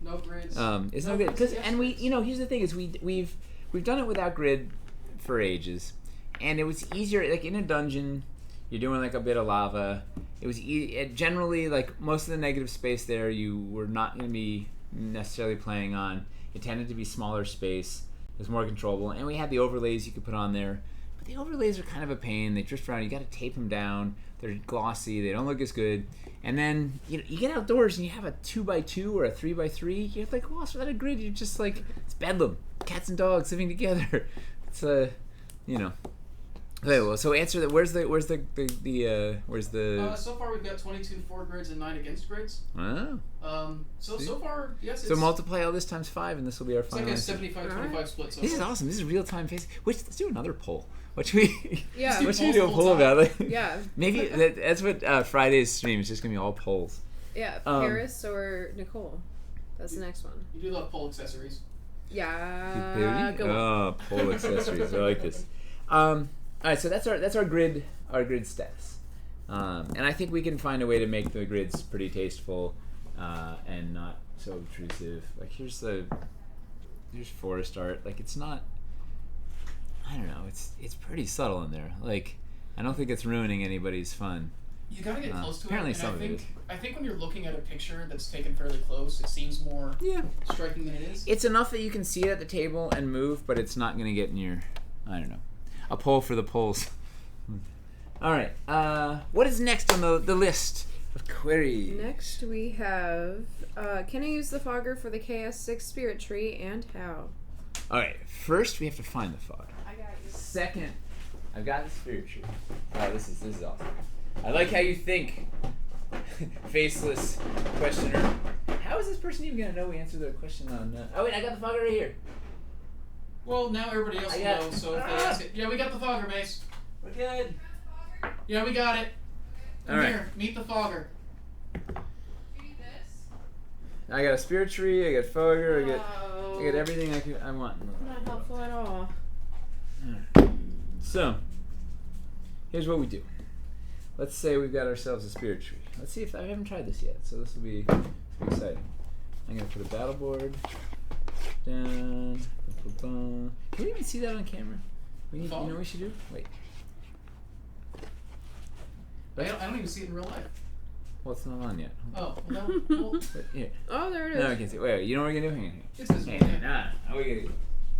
No grids. It's no no grid grids, because, yes and we, grids. here's the thing is we've done it without grid for ages, and it was easier. Like in a dungeon, you're doing like a bit of lava. It was generally like most of the negative space there you were not going to be necessarily playing on. It tended to be smaller space. It was more controllable, and we had the overlays you could put on there. But the overlays are kind of a pain. They drift around. You got to tape them down. They're glossy. They don't look as good. And then you get outdoors and you have a 2x2 or a 3x3. You're like, well, without a grid, you're just like, it's bedlam. Cats and dogs living together. It's Okay, well, so answer that. Where's the So far we've got 22 for grids and 9 against grids. Oh. So far, yes. So multiply all this times 5, and this will be our It's final like a answer. 75-25 split. So This is far. awesome. This is real time face. Let's do another poll. What should we? Yeah. What should we do a Multiple poll about? Like, Yeah. maybe that's what Friday's stream is. Just gonna be all polls. Yeah, Paris or Nicole. That's the next one. You do love pole accessories. Yeah. Go on. Oh, pole accessories. I like this. All right, so that's our grid stats, and I think we can find a way to make the grids pretty tasteful and not so obtrusive. Like here's forest art. Like it's not. I don't know. It's pretty subtle in there. Like I don't think it's ruining anybody's fun. You gotta get close to apparently it. some of it is. I think when you're looking at a picture that's taken fairly close, it seems more striking than it is. It's enough that you can see it at the table and move, but it's not going to get in your. I don't know. A poll for the polls. All right. What is next on the list of queries? Next we have, can I use the fogger for the KS6 spirit tree and how? All right. First, we have to find the fog. I got you. Second, I've got the spirit tree. Oh, this is awesome. I like how you think, faceless questioner. How is this person even gonna know we answered their question on? Oh wait, I got the fogger right here. Well, now everybody else will know. So if they ask it, yeah, we got the fogger, Mace. We're good. Yeah, we got it. All right. Here, meet the fogger. I got a spirit tree. I got fogger. I got Oh. everything I want. Not helpful at all. So, here's what we do. Let's say we've got ourselves a spirit tree. Let's see if I haven't tried this yet, so this will be exciting. I'm gonna put a battle board down. Can we even see that on camera? You know what we should do? Wait. I don't even see it in real life. Well, it's not on yet. Oh, well, well, Wait, here. Oh, there it is. No, I can see. Wait, you know what we're gonna do? Hang on. it's this one. Hang on. Yeah. Nah. We gotta.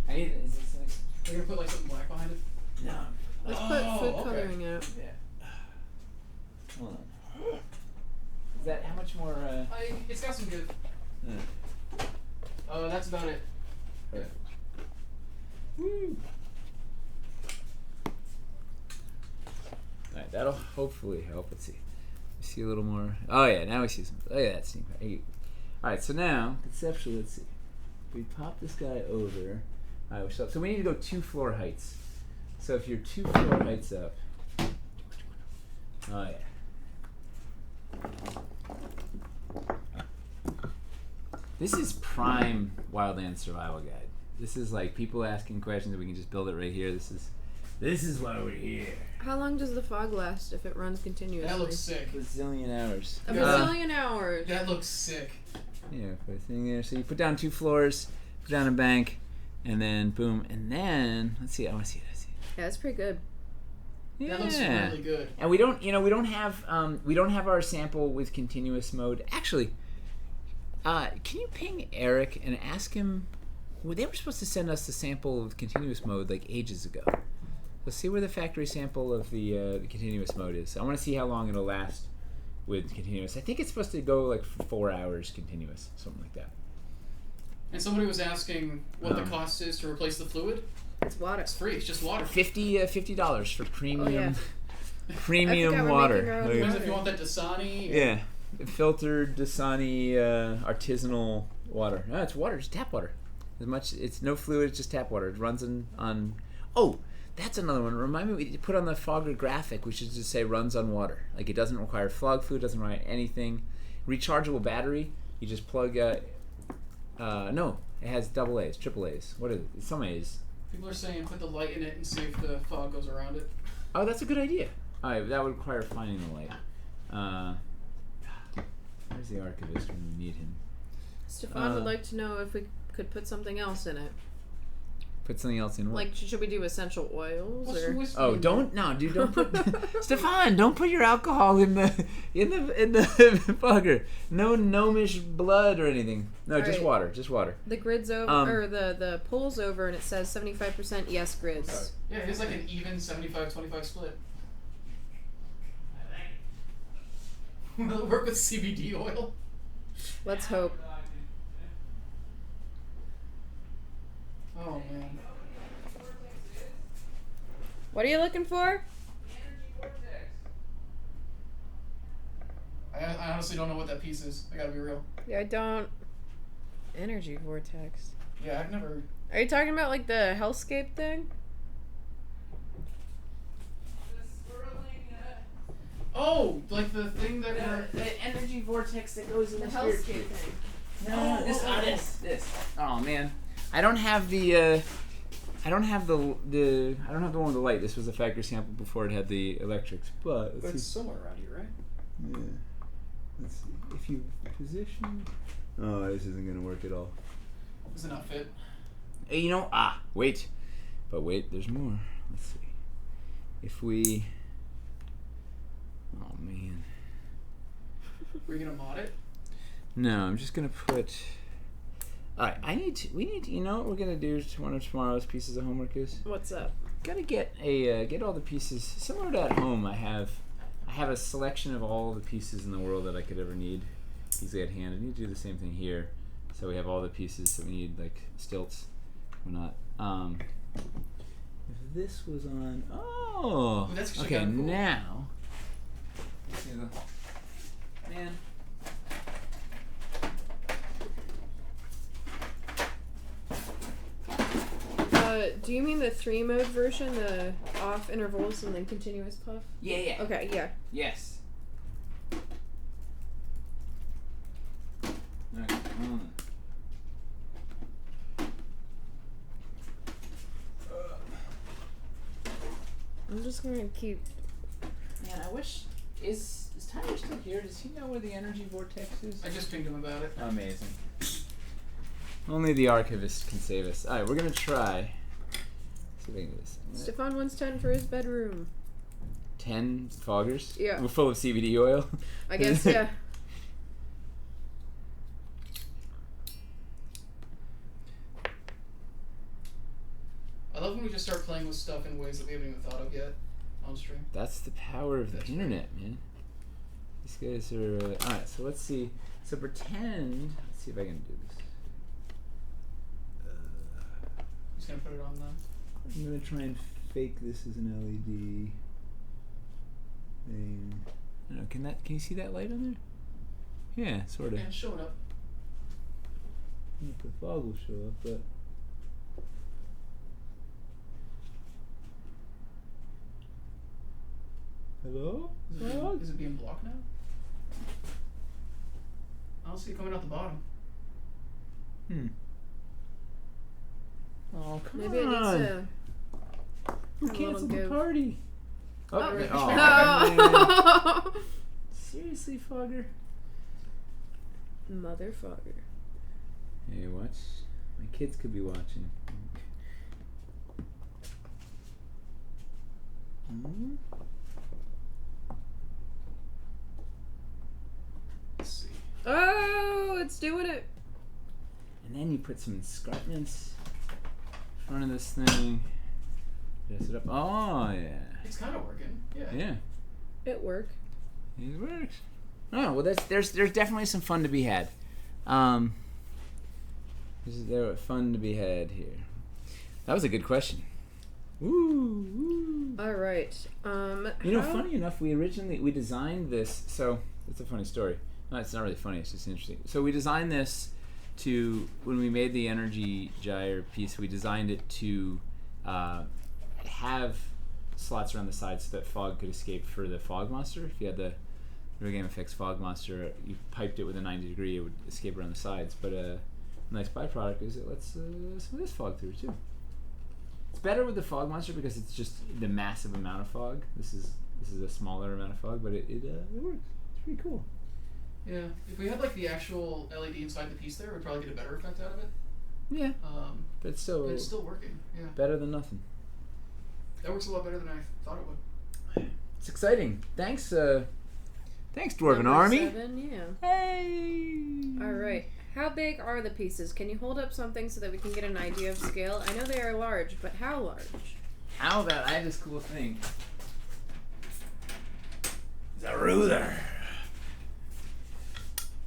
I need. Is this like? We're gonna put like something black behind it. No. Let's put food coloring out. Yeah. Hold on. Is that how much more? It's got some good. That's about it. Yeah. Woo. Alright, that'll hopefully help. Let's see. See a little more. Oh yeah, now we see some. Oh yeah, that's neat. Alright, so now conceptually, let's see. We pop this guy over. Alright, so we need to go 2 floor heights. So if you're 2 floor heights up. Oh yeah. This is prime Wildlands survival guide. This is like people asking questions, and we can just build it right here. This is why we're here. How long does the fog last if it runs continuously? That looks sick. A bazillion hours. A bazillion hours. That looks sick. Yeah, put a thing there. So you put down 2 floors, put down a bank, and then boom, and then let's see. I want to see it. Yeah, that's pretty good. Yeah. That looks really good. And we don't have our sample with continuous mode. Actually, Can you ping Eric and ask him? Well, they were supposed to send us the sample of continuous mode like ages ago. Let's see where the factory sample of the continuous mode is. I want to see how long it'll last with continuous. I think it's supposed to go like 4 hours continuous, something like that. And somebody was asking what the cost is to replace the fluid. It's water. It's free. It's just water. $50 for premium, I premium forgot we're water. making our own Depends water. if you want that Dasani. Or... Yeah, filtered Dasani artisanal water. No, it's water. It's tap water. As much, it's no fluid. It's just tap water. It runs on. Oh, that's another one. Remind me, we put on the Fogger graphic. We should just say runs on water. Like it doesn't require flog fluid. Doesn't require anything. Rechargeable battery. You just plug. No, it has double A's, triple A's. What is it? It's some A's. People are saying put the light in it and see if the fog goes around it. Oh, that's a good idea. All right, that would require finding the light. Where's the archivist when we need him? Stefan would like to know if we could put something else in it. Put something else in. What? Like, should we do essential oils or? Oh, don't put Stefan, don't put your alcohol in the Fogger. No gnomish blood or anything. No, just right. water. The grid's over, or the poll's over, and it says 75% yes grids. Yeah, it's like an even 75-25 split. Will it work with CBD oil? Let's hope. Oh man. What are you looking for? I honestly don't know what that piece is. I gotta be real. Yeah, I don't. Energy vortex. Yeah, I've never. Are you talking about like the hellscape thing? Oh, like the thing that The energy vortex that goes in The the hellscape thing. No, this. Oh man, I don't have the one with the light. This was a factory sample before it had the electrics. But But it's somewhere around here, right? Yeah. Let's see. If you position. Oh, this isn't gonna work at all. Does it not fit? Hey, wait. But wait, there's more. Let's see. If we. Oh man. Were you gonna mod it? No, I'm just gonna put. All right, we need. You know what we're gonna do? One of tomorrow's pieces of homework is. What's up? Gotta get all the pieces. Similar to at home, I have a selection of all the pieces in the world that I could ever need, easily at hand. I need to do the same thing here, so we have all the pieces that we need, like stilts, whatnot. If this was on, Ooh, that's actually okay, kinda cool. now. Man. Do you mean the 3-mode version, the off intervals and then continuous puff? Yeah. Okay, yeah. Yes. Okay. I'm just gonna keep. Man, I wish is Tyler still here? Does he know where the energy vortex is? I just pinged him about it. Amazing. Only the archivist can save us. All right, we're gonna try. See if I can do this. Stefan wants 10 for his bedroom. 10 foggers? Yeah. We're full of CBD oil? I guess, yeah. I love when we just start playing with stuff in ways that we haven't even thought of yet on stream. That's the power of the internet, man. These guys are... Alright, so let's see. So pretend... Let's see if I can do this. Just gonna put it on the... I'm gonna try and fake this as an LED thing. I don't know, can you see that light on there? Yeah, sort of. Yeah, it's showing up. I don't know if the fog will show up, but... Hello? Is it being blocked now? I don't see it coming out the bottom. Oh, come Maybe it on. needs to. Who a little canceled the give. party? Oh, No! Seriously, Fogger? Motherfucker. Hey, watch. My kids could be watching. Let's see. Oh, it's doing it. And then you put some escarpments in front of this thing. Dress it up. Oh, yeah. It's kind of working. Yeah. Yeah. It worked. It works. Oh, well, there's definitely some fun to be had. There's fun to be had here. That was a good question. Woo! All right. Funny enough, we designed this. So it's a funny story. No, it's not really funny. It's just interesting. So we designed this when we made the energy gyre piece. We designed it to have slots around the sides so that fog could escape for the fog monster. If you had the Real Game Effects fog monster, you piped it with a 90 degree, it would escape around the sides. But a nice byproduct is it lets some of this fog through too. It's better with the fog monster because it's just the massive amount of fog. This is a smaller amount of fog, but it works. It's pretty cool. Yeah. If we had like the actual LED inside the piece there, we'd probably get a better effect out of it. Yeah. But it's still working. Yeah. Better than nothing. That works a lot better than I thought it would. It's exciting. Thanks, Dwarven Army. 7, yeah. Hey. All right. How big are the pieces? Can you hold up something so that we can get an idea of scale? I know they are large, but how large? How about I have this cool thing? It's a ruler.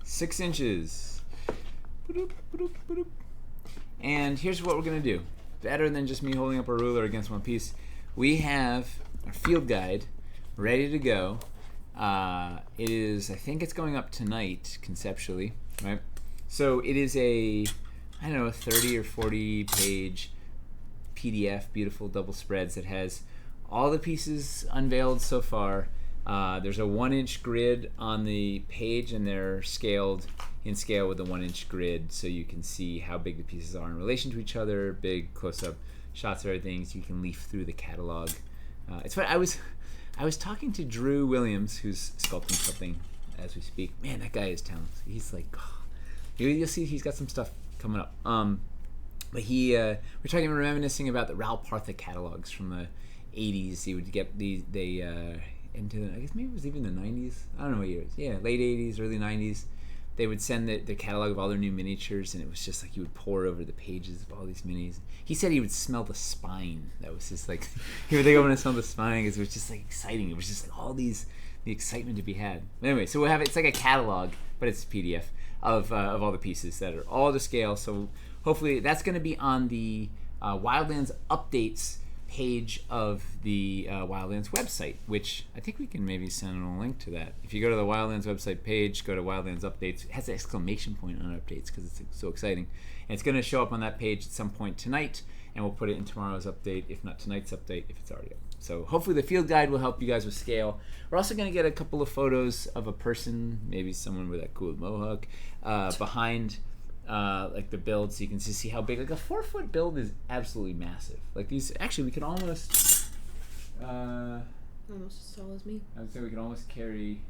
6 inches. And here's what we're gonna do. Better than just me holding up a ruler against one piece. We have a field guide ready to go. It is, I think it's going up tonight, conceptually, right? So it is a 30 or 40 page PDF, beautiful double spreads that has all the pieces unveiled so far. There's a 1-inch grid on the page, and they're scaled in scale with the 1-inch grid, so you can see how big the pieces are in relation to each other, big close-up shots of everything, so you can leaf through the catalog. It's funny, I was talking to Drew Williams, who's sculpting something as we speak. Man, that guy is talented. He's like, you'll see he's got some stuff coming up. But we're talking, reminiscing about the Raoul Partha catalogs from the 80s. He would get into, I guess maybe it was even the 90s. I don't know what years. Yeah, late 80s, early 90s. They would send the catalog of all their new miniatures, and it was just like you would pour over the pages of all these minis. He said he would smell the spine. That was just like, he would go over and smell the spine because it was just like exciting. It was just like all the excitement to be had. But anyway, so we'll have it's like a catalog, but it's a PDF of all the pieces that are all to scale. So hopefully that's going to be on the Wildlands updates page of the Wildlands website, which I think we can maybe send a link to that. If you go to the Wildlands website page, go to Wildlands updates. It has an exclamation point on updates because it's so exciting. And it's going to show up on that page at some point tonight, and we'll put it in tomorrow's update, if not tonight's update, if it's already up. So hopefully the field guide will help you guys with scale. We're also going to get a couple of photos of a person, maybe someone with that cool mohawk, behind like the build, so you can see how big. Like a 4-foot build is absolutely massive. Like these, actually, we could almost almost as tall as me. I would say we could almost carry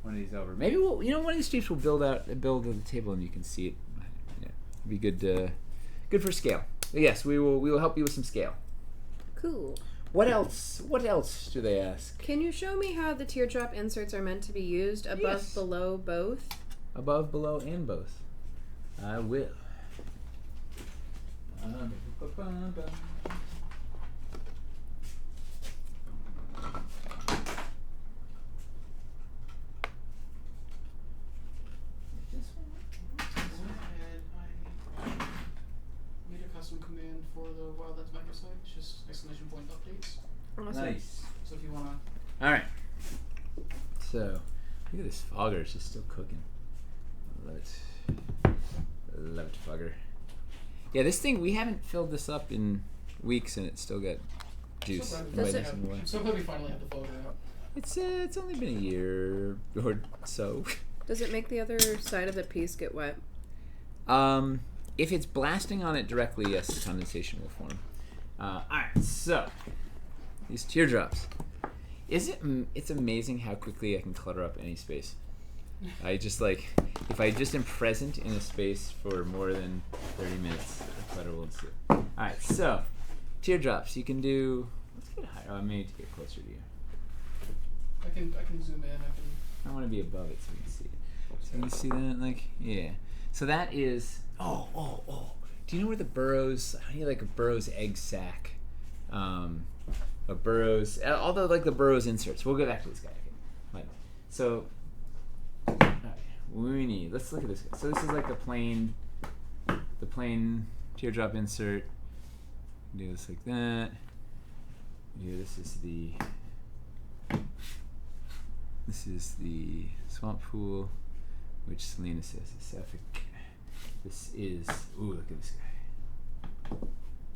one of these over. Maybe one of these streets we'll build at the table and you can see it. Yeah, it'd be good for scale. But yes, we will help you with some scale. Cool. What else? What else do they ask? Can you show me how the teardrop inserts are meant to be used? Above, yes. Below, both? Above, below, and both. I will. Made a custom command for the Wildlands microsite. It's just exclamation point updates. Awesome. Nice. So if you want to... Alright. So, look at this fogger. It's just still cooking. I love it. Love it, fogger. Yeah, this thing, we haven't filled this up in weeks and it's still got juice. So glad we finally have the photo out. It's only been a year or so. Does it make the other side of the piece get wet? If it's blasting on it directly, yes, condensation will form. Alright, so these teardrops. It's amazing how quickly I can clutter up any space. I just if I just am present in a space for more than 30 minutes, the clutter will ensue. Alright, so teardrops, you can do, let's get higher. I may need to get closer to you. I can zoom in. I want to be above it so we can see it. So you see that? Like, yeah. So that is. Oh. Do you know where the Burroughs? I need like a Burroughs egg sack. A Burroughs. All the like the Burroughs inserts. We'll go back to this guy. Okay. Right. So. Alright, we need. Let's look at this guy. So this is like the plain teardrop insert. Do this like that. Here, this is the swamp pool, which Selena says is Sapphic. This is look at this guy.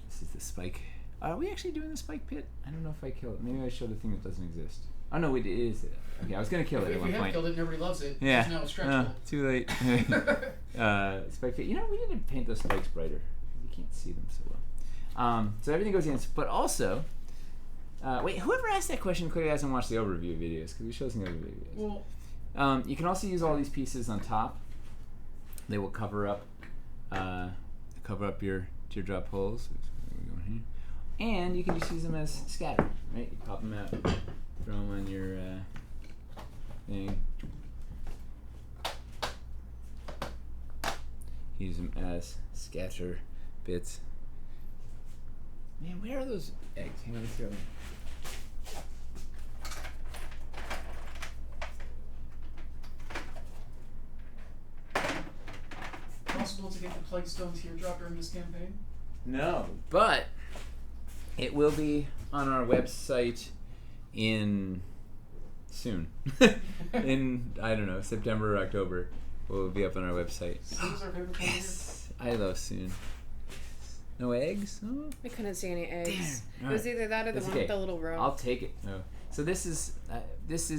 This is the spike. Are we actually doing the spike pit? I don't know if I kill it. Maybe I show the thing that doesn't exist. Oh no, it is. Okay, I was gonna kill it at one point. If you have killed it, nobody loves it. Yeah. Now it's stretchable. Too late. Spike pit. You know, we need to paint those spikes brighter. You can't see them so well. So everything goes in, but also. Wait, whoever asked that question clearly hasn't watched the overview videos because we show some overview videos. Well, you can also use all these pieces on top. They will cover up your teardrop holes. And you can just use them as scatter, right? You pop them out, throw them on your thing. Use them as scatter bits. Man, where are those eggs? Hang on, let's go. Possible to get the Plague Stone teardrop during this campaign? No, but it will be on our website in soon. In, I don't know, September or October. Will be up on our website. Soon's our favorite time of year. Yes, I love soon. No eggs? Oh. I couldn't see any eggs. Damn. It was either that or the That's one okay. with the little row. I'll take it. No. So this is this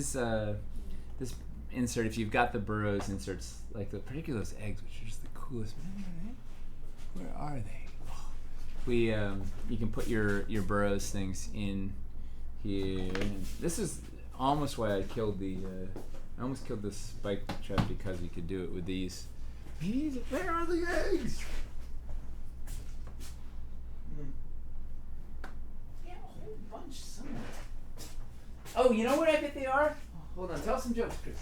insert. If you've got the Burroughs inserts, like particularly those eggs, which are just the coolest. Where are they? Oh. We you can put your Burroughs things in here. This is almost why I killed the. I almost killed this spike trap because you could do it with these. Where are the eggs? Yeah, a whole bunch somewhere. Oh, you know what I bet they are? Oh, hold on, tell some jokes, Chris.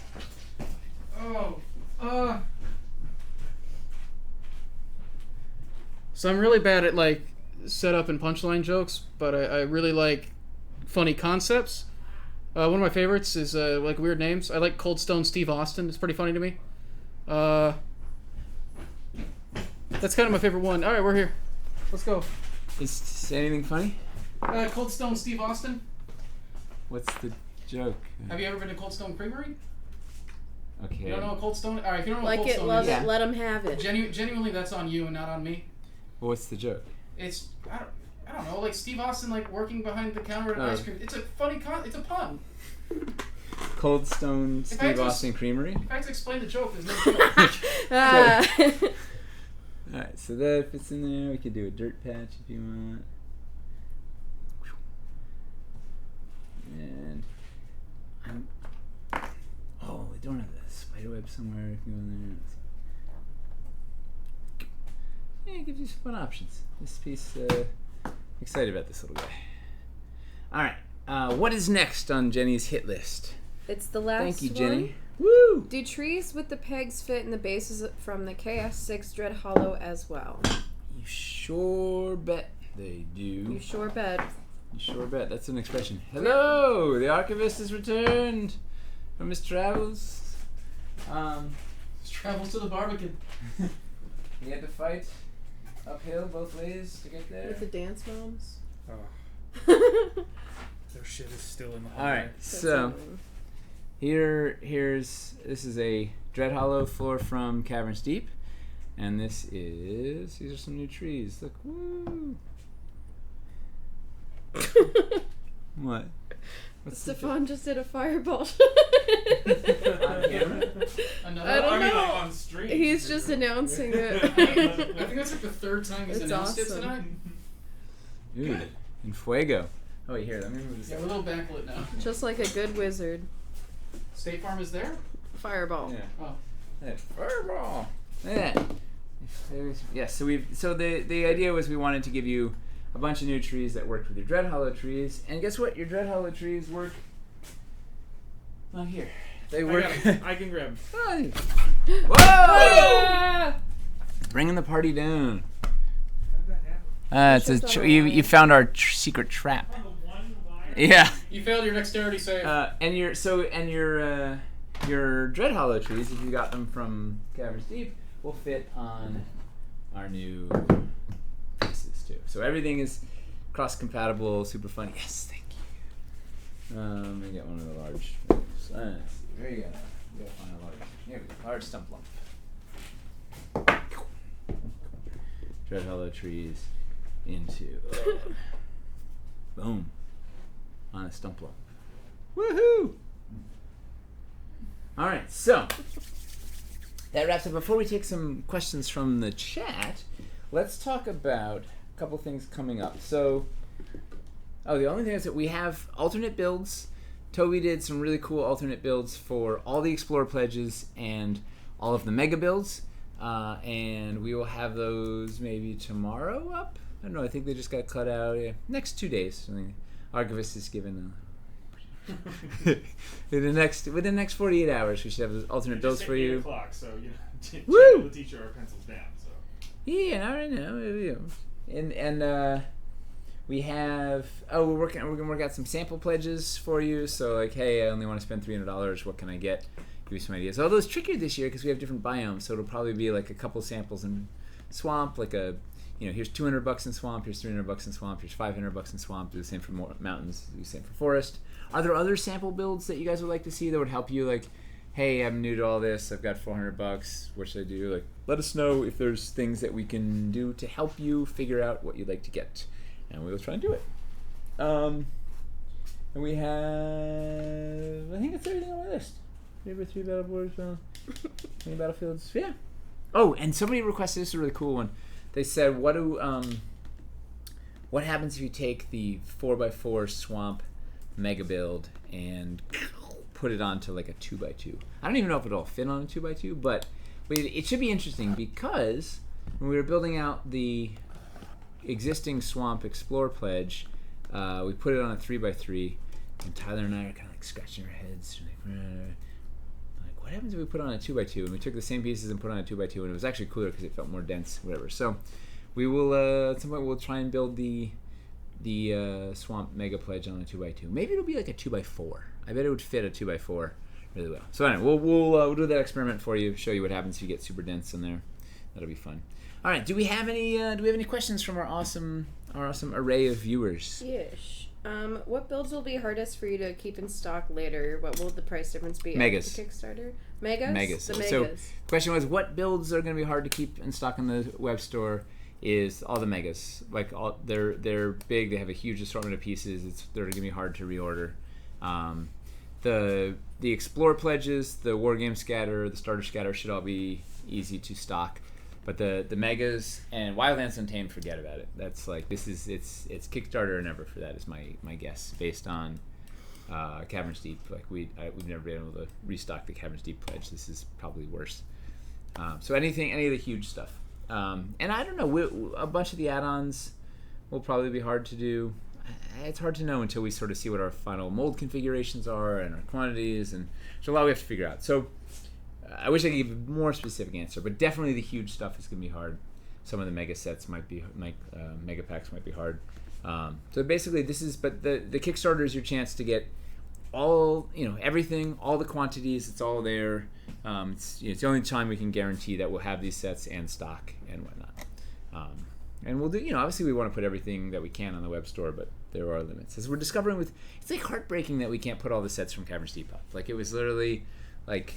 So I'm really bad at like setup and punchline jokes, but I really like funny concepts. One of my favorites is like weird names. I like Cold Stone Steve Austin. It's pretty funny to me. That's kind of my favorite one. All right, we're here. Let's go. Is anything funny? Cold Stone Steve Austin. What's the joke? Have you ever been to Cold Stone Creamery? Okay. You don't know what Cold Stone? All right, if you don't know like what Cold it, Stone love is, it, let them have it. Genuinely, that's on you and not on me. Well, what's the joke? It's I don't know, like Steve Austin like working behind the counter at an Oh. ice cream. It's a funny it's a pun. Cold Stone If I had Steve to Austin Creamery? If I had to explain the joke, there's no joke. Alright, so that fits in there. We could do a dirt patch if you want. And we don't have the spider web somewhere if you want there. Yeah, it gives you some fun options. This piece, excited about this little guy. Alright, what is next on Jenny's hit list? It's the last Thank you, one. Jenny. Woo! Do trees with the pegs fit in the bases from the KS6 Dread Hollow as well? You sure bet they do. You sure bet. You sure bet. That's an expression. Hello! The archivist has returned from his travels. Just travels to the Barbican. He had to fight uphill both ways to get there. With the dance moms. Oh, their shit is still in the hallway. Alright, so this is a Dread Hollow floor from Caverns Deep. And these are some new trees. Look, woo! What? What's the Stefan just did a fireball. on camera? Another. I don't I mean, know. like on stream. He's just announcing it. I think that's like the third time he's It's announced awesome. it tonight. Ooh, in fuego. Oh wait, here, let me move this Yeah, up. we're a little backlit now. Just like a good wizard. State Farm is there? Fireball. Yeah. Oh. That fireball. Look at that. Yes, so the idea was we wanted to give you a bunch of new trees that worked with your Dread Hollow trees, and guess what? Your Dread Hollow trees work on here. They work. I can grab him. Whoa! Ah! Bringing the party down. How did that happen? It's you found our secret trap. On the one wire. Yeah. You failed your dexterity save. And your Dread Hollow trees, if you got them from Caverns Deep, will fit on our new pieces too. So everything is cross-compatible, super fun. Yes, thank you. Let me get one of the large. Let's see. Where you got? You gotta find a large. Here we go. Large stump lump. Dread Hollow trees into boom on a stump lump. Woohoo! All right, so that wraps up. Before we take some questions from the chat, let's talk about a couple things coming up. So, the only thing is that we have alternate builds. Toby did some really cool alternate builds for all the Explorer pledges and all of the mega builds, and we will have those maybe tomorrow up. I don't know. I think they just got cut out. Yeah, next 2 days. I mean, Archivist is given. Within the next 48 hours, we should have those alternate builds Just at for 8 you. o'clock, so Woo! the teacher our pencils down. So. Yeah, I don't know. And we have we're gonna work out some sample pledges for you. So like, hey, I only want to spend $300. What can I get? Give you some ideas. Although it's trickier this year because we have different biomes, so it'll probably be like a couple samples in swamp, like here's $200 in swamp, here's $300 in swamp, here's $500 in swamp. Do the same for mountains. Do the same for forest. Are there other sample builds that you guys would like to see that would help you? Like, hey, I'm new to all this. I've got $400. What should I do? Like, let us know if there's things that we can do to help you figure out what you'd like to get, and we will try and do it. And we have, I think that's everything on my list. Maybe 3 battle boards, 20 battlefields. Yeah. Oh, and somebody requested, this is a really cool one. They said, what happens if you take the 4x4 swamp mega build and put it onto like a 2x2? I don't even know if it'll fit on a 2x2, but it should be interesting because when we were building out the existing Swamp Explorer pledge, we put it on a 3x3, and Tyler and I are kind of like scratching our heads, like, what happens if we put it on a 2x2? And we took the same pieces and put it on a 2x2, and it was actually cooler because it felt more dense, whatever. So we will at some point we'll try and build the Swamp Mega Pledge on a 2x2. Maybe it'll be like a 2x4. I bet it would fit a 2x4 really well. So anyway, we'll do that experiment for you. Show you what happens if you get super dense in there. That'll be fun. All right. Do we have any questions from our awesome array of viewers? Yes. What builds will be hardest for you to keep in stock later? What will the price difference be Megas. after the Kickstarter? Megas? Megas. The Megas. So the question was, what builds are going to be hard to keep in stock in the web store? Is all the megas. Like they're big. They have a huge assortment of pieces. They're going to be hard to reorder. The Explorer pledges, the Wargame scatter, the Starter scatter should all be easy to stock. But the megas and Wildlands Untamed, forget about it. That's like it's Kickstarter or never for that is my guess based on Caverns Deep. Like we've never been able to restock the Caverns Deep pledge. This is probably worse. So any of the huge stuff. And I don't know, a bunch of the add-ons will probably be hard to do. It's hard to know until we sort of see what our final mold configurations are and our quantities, and there's a lot we have to figure out. So I wish I could give a more specific answer, but definitely the huge stuff is going to be hard. Some of the mega sets mega packs might be hard. So basically but the Kickstarter is your chance to get all, everything, all the quantities, it's all there. It's the only time we can guarantee that we'll have these sets and stock and whatnot. And we'll do, obviously we want to put everything that we can on the web store, but there are limits. As we're discovering it's like heartbreaking that we can't put all the sets from Caverns Deep up. Like it was literally, like,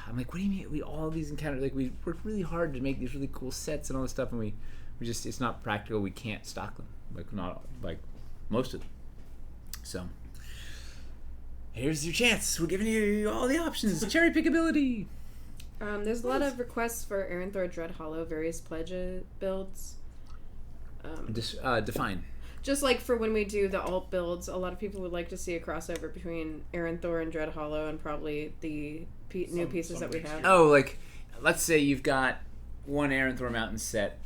I'm like, what do you mean? All these encounters, like we worked really hard to make these really cool sets and all this stuff, and we just, it's not practical. We can't stock them. Like not, like most of them. So here's your chance. We're giving you all the options. Cherry pick ability. There's a lot of requests for Aranthor Dread Hollow various pledge builds. Define. Just like for when we do the alt builds, a lot of people would like to see a crossover between Aranthor and Dread Hollow and probably the new pieces that we have. Oh, like, let's say you've got one Aranthor Mountain set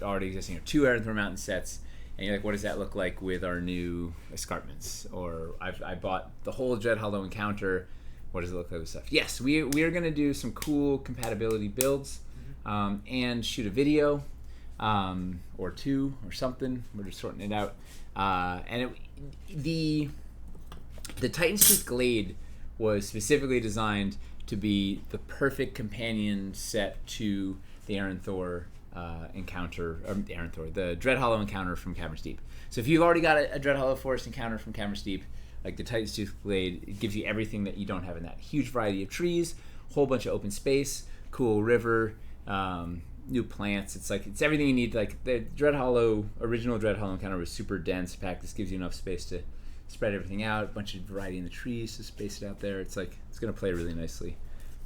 already existing, or 2 Aranthor Mountain sets, and you're like, what does that look like with our new escarpments? Or I bought the whole Dread Hollow encounter what does it look like with stuff? Yes, we are going to do some cool compatibility builds and shoot a video or two or something. We're just sorting it out. The Titan's Tooth Glade was specifically designed to be the perfect companion set to the Aaron Thor encounter, or the Dread Hollow encounter from Caverns Deep. So if you've already got a Dread Hollow Forest encounter from Caverns Deep, like the Titan's Tooth Glade, it gives you everything that you don't have in that. Huge variety of trees, whole bunch of open space, cool river, new plants. It's everything you need. Like the original Dread Hollow encounter was super dense packed. This gives you enough space to spread everything out, a bunch of variety in the trees to space it out there. It's going to play really nicely.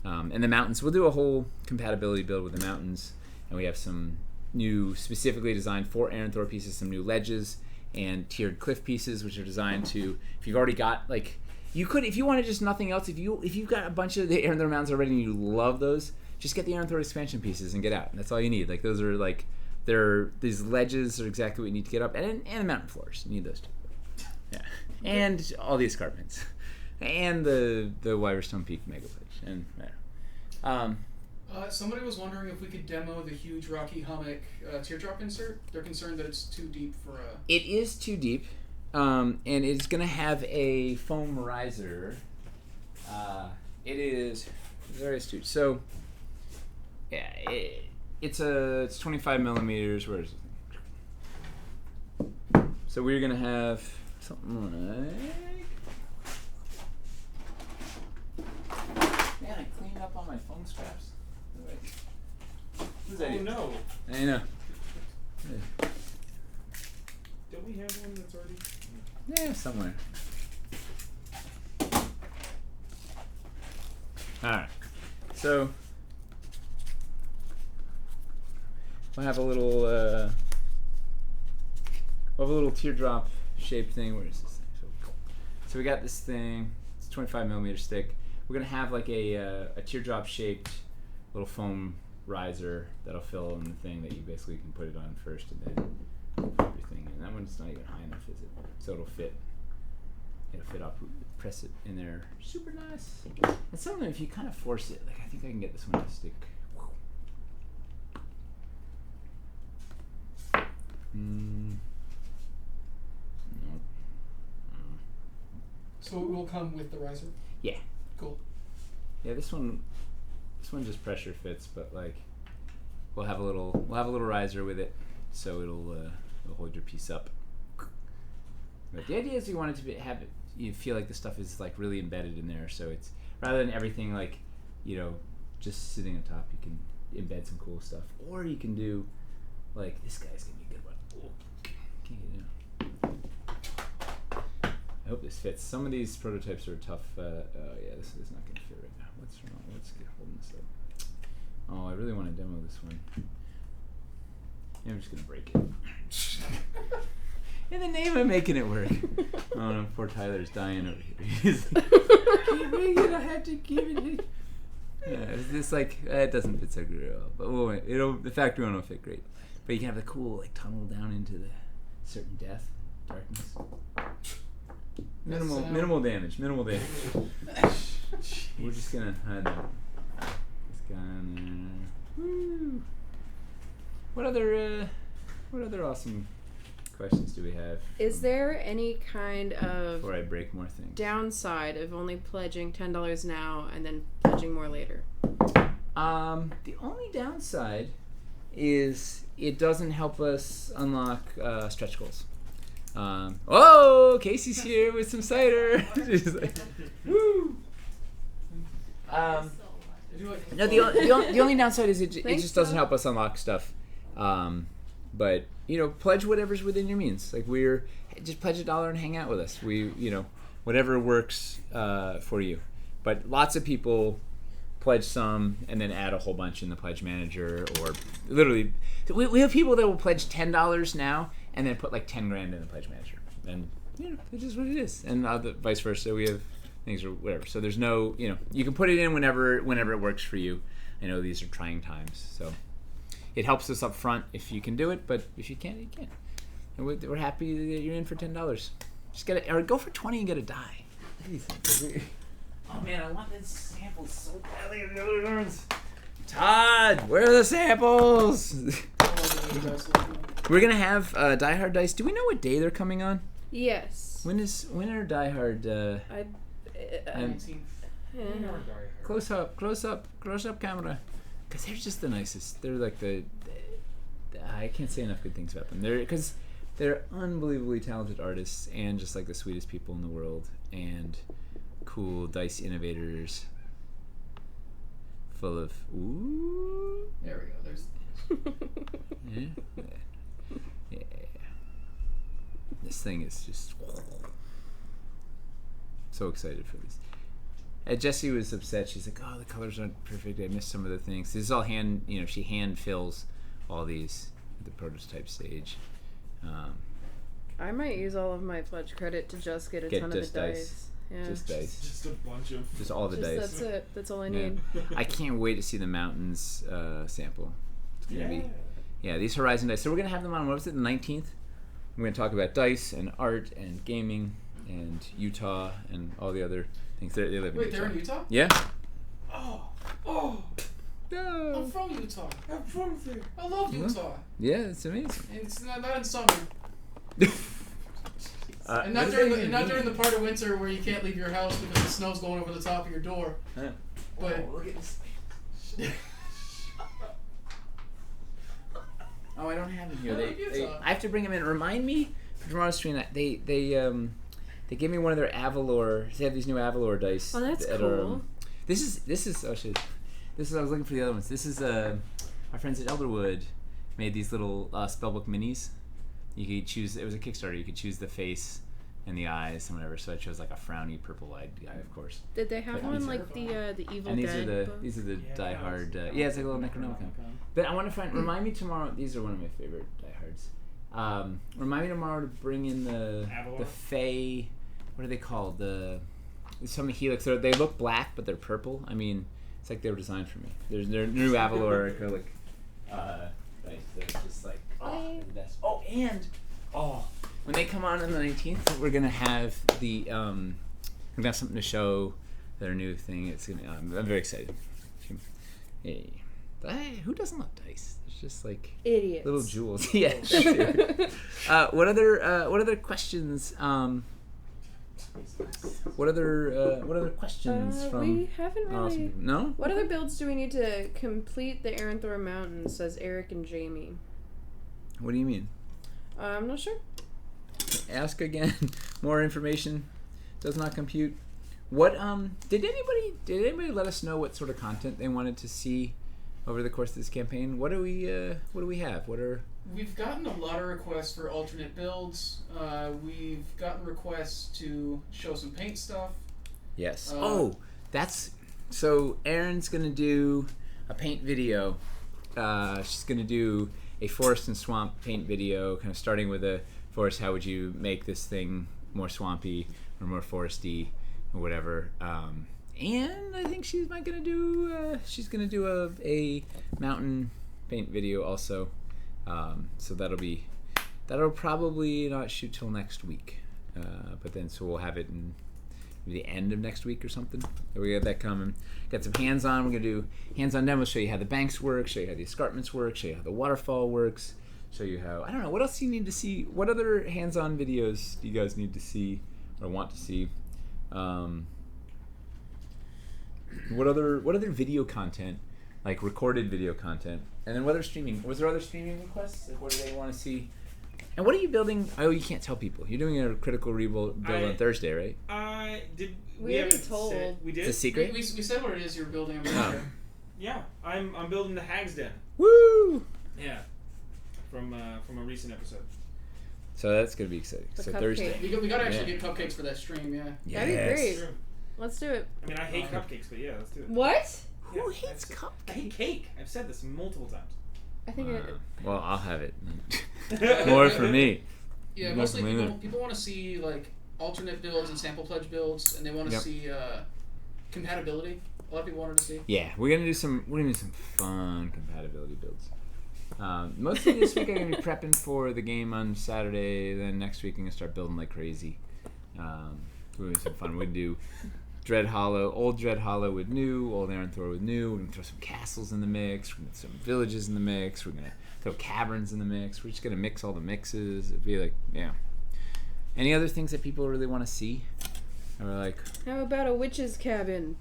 And the mountains, we'll do a whole compatibility build with the mountains, and we have some new specifically designed for Aaron Thor pieces, some new ledges and tiered cliff pieces, which are designed to, if you've already got, like, you could, if you wanted just nothing else, if you've got a bunch of the Aaron Thor mountains already and you love those, just get the Aaron Thor expansion pieces and get out. And that's all you need. Like, those are like, these ledges are exactly what you need to get up, and the mountain floors, you need those too. Yeah. And all the escarpments, and the Wyverstone Peak Mega Plate, and somebody was wondering if we could demo the huge rocky hummock teardrop insert. They're concerned that it's too deep for a. It is too deep, and it's going to have a foam riser. It is very astute. So, yeah, it's 25 millimeters. Where is it? So we're going to have something like. Man, I cleaned up all my foam scraps. Who's that? Oh no! I know. Don't we have one that's already? Yeah, somewhere. Alright. So we'll have a little teardrop shaped thing. Where is this thing? So we got this thing. It's 25 millimeter stick. We're gonna have like a teardrop shaped little foam riser that'll fill in the thing that you basically can put it on first, and then put everything in. That one's not even high enough, is it? So it'll fit. It'll fit up. Press it in there. Super nice. And some of them, if you kind of force it, like I think I can get this one to stick. No. So it will come with the riser? Yeah. Cool. Yeah, this one just pressure fits, but like we'll have a little riser with it, so it'll hold your piece up. But the idea is you want it to have it. You feel like the stuff is like really embedded in there, so it's rather than everything like just sitting on top. You can embed some cool stuff, or you can do like this guy's gonna be a good one. Oh, can't get it out. I hope this fits. Some of these prototypes are tough. Yeah, this is not gonna fit right now. What's wrong? What's holding this up? Oh, I really want to demo this one. Yeah, I'm just gonna break it. In the name of making it work. Oh no, poor Tyler's dying over here. He's like, keep breaking it, I have to keep it. Yeah, it's just like, it doesn't fit so good at all. But the factory one will fit great. But you can have the cool like tunnel down into the certain depth, darkness. Minimal damage. We're just gonna hide that. This guy in there. Woo. What other awesome questions do we have? Is there any kind of before I break more things? Downside of only pledging $10 now and then pledging more later? The only downside is it doesn't help us unlock stretch goals. Casey's here with some cider. She's like, woo. No, the only downside is it just doesn't help us unlock stuff. But pledge whatever's within your means. Like just pledge $1 and hang out with us. Whatever works for you. But lots of people pledge some and then add a whole bunch in the pledge manager, or literally, we have people that will pledge $10 now and then put like $10,000 in the pledge manager, and it is what it is. And vice versa, we have things or whatever. So there's no, you can put it in whenever it works for you. I know these are trying times, so it helps us up front if you can do it, but if you can't, you can't. And we're happy that you're in for $10. Just get it, or go for $20 and get a die. What do you think? Oh man, I want these samples so badly of the other ones. Todd, where are the samples? We're gonna have Die Hard dice. Do we know what day they're coming on? Yes. When are Die Hard? 19th. Close up camera. Because they're just the nicest. They're like I can't say enough good things about them. They're unbelievably talented artists and just like the sweetest people in the world and cool dice innovators. Full of There we go. There's. yeah. This thing is just so excited for this. Jessie was upset. She's like, "Oh, the colors aren't perfect. I missed some of the things." This is all hand. She hand fills all these at the prototype stage. I might use all of my pledge credit to just get a ton of the dice. Yeah. Just dice. Just a bunch of. Just all the dice. That's it. That's all I Yeah. need. I can't wait to see the mountains sample. It's gonna be. Yeah, these Horizon dice. So we're gonna have them on. What was it? The 19th. We're gonna talk about dice and art and gaming and Utah and all the other things. They live in Wait, Utah. they're in Utah? Yeah. Oh, I'm from Utah. I'm from there. I love Utah. Yeah, it's amazing. And it's not in summer. And What not does during that the, even not mean? during the part of winter where you can't leave your house because the snow's going over the top of your door. Huh. But Oh, look at this. Oh, I don't have them here. I love Utah. I have to bring them in. Remind me for tomorrow's stream that they gave me one of their Avalor. They have these new Avalor dice. Oh, that's that cool. Are, this is oh shit. This is I was looking for the other ones. This is our friends at Elderwood made these little spellbook minis. You could choose. It was a Kickstarter. You could choose the face and the eyes and whatever. So I chose like a frowny, purple-eyed guy, of course. Did they have But one these like the Evil And these Dead? are book? the Yeah, Die that Hard. was- Yeah, it's like a little Necronomicon. But I want to remind me tomorrow. These are one of my favorite Die Hards. Remind me tomorrow to bring in the Avalor? Fey. What are they called? Some Helix. They look black, but they're purple. I mean, it's like they were designed for me. Their new Avalor acrylic dice. They're just like they're the best. When they come on the 19th, we're gonna have we're gonna have something to show. Their new thing. It's gonna. I'm very excited. Hey, who doesn't love dice? It's just like Idiots. little jewels. Yeah. What other questions? What other questions from? We haven't awesome really. people? No. What other builds do we need to complete the Aranthor Mountain? Says Eric and Jamie. What do you mean? I'm not sure. Ask again. More information does not compute. What did anybody let us know what sort of content they wanted to see over the course of this campaign? What do we have? we've gotten a lot of requests for alternate builds. We've gotten requests to show some paint stuff. Yes. So Erin's gonna do a paint video. She's gonna do a forest and swamp paint video, kind of starting with a forest. How would you make this thing more swampy or more foresty or whatever? And I think she's gonna do a mountain paint video also. So that'll probably not shoot till next week. But then so we'll have it in the end of next week or something. We got that coming. Got some hands-on. We're gonna do hands-on demos. Show you how the banks work. Show you how the escarpments work. Show you how the waterfall works. Show you how I don't know what else do you need to see. What other hands-on videos do you guys need to see or want to see? What other video content, like recorded video content, and then what other streaming? Was there other streaming requests? Like what do they want to see? And what are you building? Oh, you can't tell people. You're doing a critical rebuild build on Thursday, right? We already haven't told. said- we It's a did. secret. We said what it is you're building. Oh. Yeah, I'm building the Hag's Den. Woo! Yeah, from a recent episode. So that's gonna be exciting. The So cupcake. Thursday. We gotta actually Yeah. get cupcakes for that stream. Yeah. That'd be great. True. Let's do it. I mean, I hate cupcakes, but yeah, let's do it. What? Yeah, Who hates I hate cake. I've said this multiple times. I think it. Well, I'll have it. More for me. Yeah, More mostly for me. people want to see like alternate builds and sample pledge builds, and they want to Yep. see compatibility. A lot of people wanted to see. Yeah, we're gonna do some fun compatibility builds. Mostly this week I'm gonna be prepping for the game on Saturday. Then next week I'm gonna start building like crazy. We're doing some fun. We do old Dread Hollow with new, old Aranthor with new. We're gonna throw some castles in the mix. We're gonna throw some villages in the mix. We're gonna throw caverns in the mix. We're just gonna mix all the mixes. It'd be like, yeah. Any other things that people really want to see? Or like, how about a witch's cabin?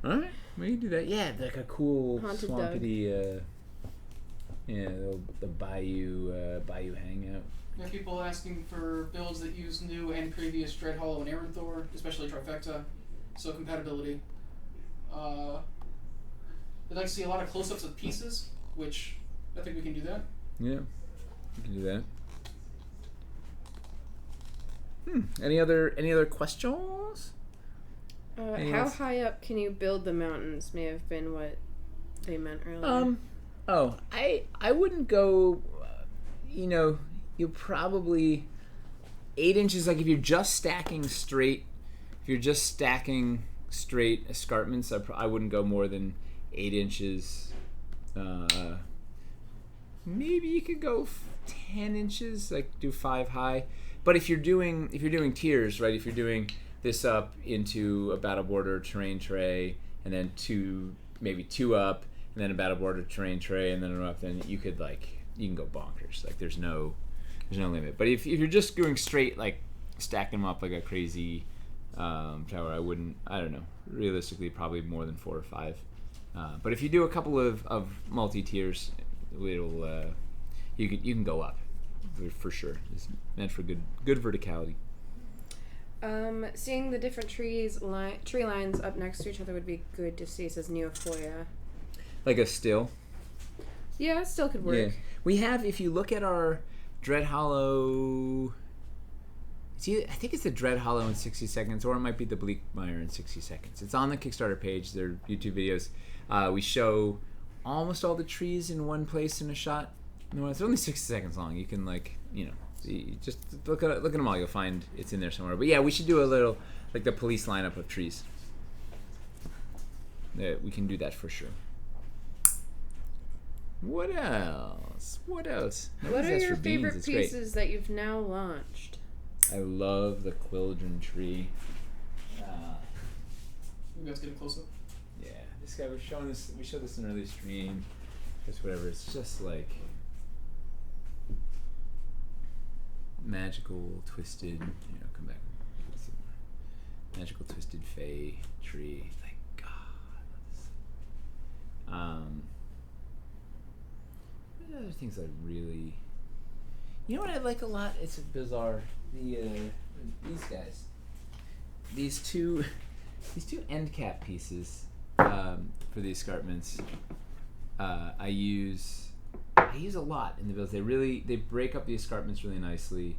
all right, we can do that. Yeah, like a cool Haunted swampity, the bayou hangout. We have people asking for builds that use new and previous Dread Hollow and Aranthor, especially Trifecta, so compatibility. They'd like to see a lot of close-ups of pieces, which I think we can do that. Yeah, we can do that. Any other questions? How high up can you build the mountains? May have been what they meant earlier. I wouldn't go. You probably 8 inches. Like if you're just stacking straight escarpments, I wouldn't go more than 8 inches. Maybe you could go 10 inches. Like do 5 high. But if you're doing tiers, right? If you're doing this up into a battle border terrain tray, and then maybe two up, and then a battle border terrain tray, and then an up, then you can go bonkers. Like there's no limit. But if you're just going straight, like stacking them up like a crazy tower, I don't know. Realistically, probably more than 4 or 5. But if you do a couple of multi tiers, it'll you can go up. For sure, it's meant for good verticality. Seeing the different tree lines up next to each other would be good to see, says Neophoia. Like a still? Yeah, still could work. Yeah. We have, if you look at our Dread Hollow, I think it's the Dread Hollow in 60 seconds, or it might be the Bleakmire in 60 seconds. It's on the Kickstarter page. They're YouTube videos. We show almost all the trees in one place in a shot. No, it's only 60 seconds long. You can just look at them all. You'll find it's in there somewhere. But yeah, we should do a little like the police lineup of trees. Yeah, we can do that for sure. What else? What are your favorite pieces that you've now launched? I love the Quildren tree. You guys get a close up. Yeah, this guy was showing this. We showed this in an early stream. Just whatever. It's just like magical, twisted, come back. Magical, twisted, fey tree. Like, God, I love this. What other things I really... You know what I like a lot? It's bizarre. These guys. These two end cap pieces for the escarpments. I use a lot in the builds. They break up the escarpments really nicely.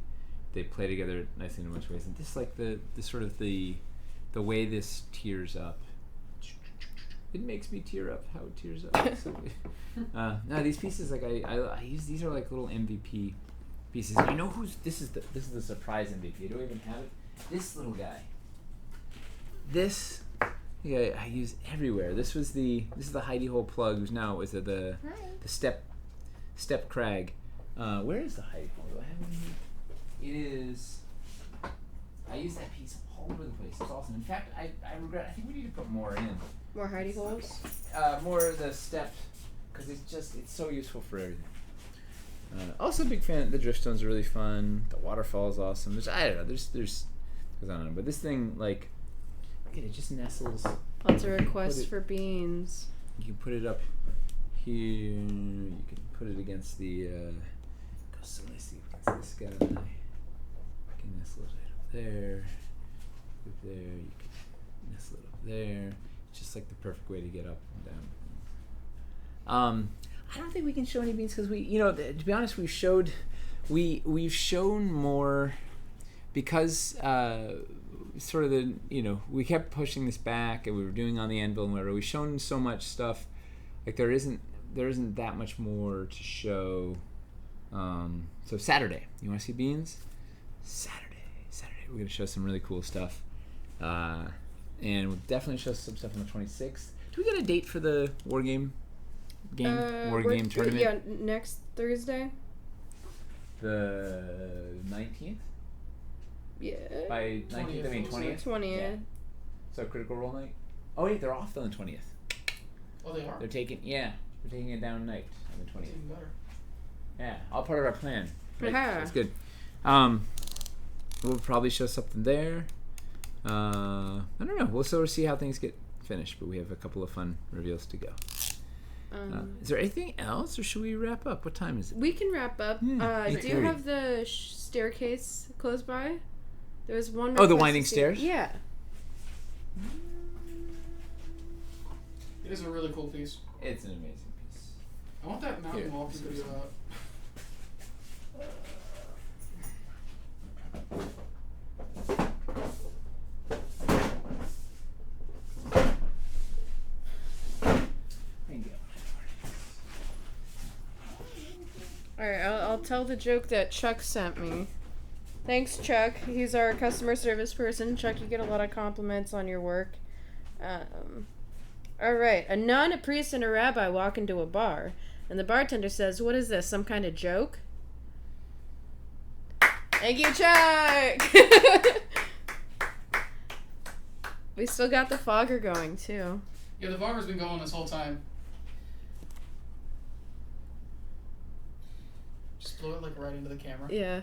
They play together nicely in a bunch of ways. And just like the sort of the way this tears up. It makes me tear up how it tears up. No, these pieces I use. These are like little MVP pieces. You know this is the surprise MVP. I don't even have it. This little guy. This. Yeah, I use everywhere. This is the hidey hole plug. Who's now is it the step crag. Where is the hidey hole? Do I have it in here? It is. I use that piece all over the place. It's awesome. In fact, I regret. I think we need to put more in. More hidey holes. More of the step, because it's so useful for everything. Also, a big fan. The driftstones are really fun. The waterfall is awesome. I don't know. There's goes on and on. But this thing like. It just nestles. Lots of requests for beans. You can put it up here. You can put it against the. Goes so nicely against this guy. You can nestle it right up there. Up there. You can nestle it up there. It's just like the perfect way to get up and down. I don't think we can show any beans because to be honest, we've shown more because. Sort of we kept pushing this back and we were doing on the anvil and whatever. We've shown so much stuff, like there isn't that much more to show. So Saturday, you want to see beans? Saturday, we're gonna show some really cool stuff, and we'll definitely show some stuff on the 26th. Do we get a date for the war game tournament? Yeah, next Thursday. The 19th. Yeah. By 19th, I mean 20th? 20th. So Critical Role night. Oh wait, they're off on the 20th. Oh, they are? They're taking it down night on the 20th. That's even better. Yeah, all part of our plan. Right? Yeah. That's good. We'll probably show something there. I don't know. We'll sort of see how things get finished, but we have a couple of fun reveals to go. Is there anything else, or should we wrap up? What time is it? We can wrap up. Yeah, Do you 8:30. have the staircase close by? There was one. Oh, the request winding to see- stairs? Yeah. It is a really cool piece. It's an amazing piece. I want that mountain Here, walking video out. Alright, I'll tell the joke that Chuck sent me. Thanks, Chuck. He's our customer service person. Chuck, you get a lot of compliments on your work. Alright, a nun, a priest, and a rabbi walk into a bar. And the bartender says, "What is this, some kind of joke?" Thank you, Chuck! We still got the fogger going, too. Yeah, the Varmer's been going this whole time. Just blow it like right into the camera. Yeah.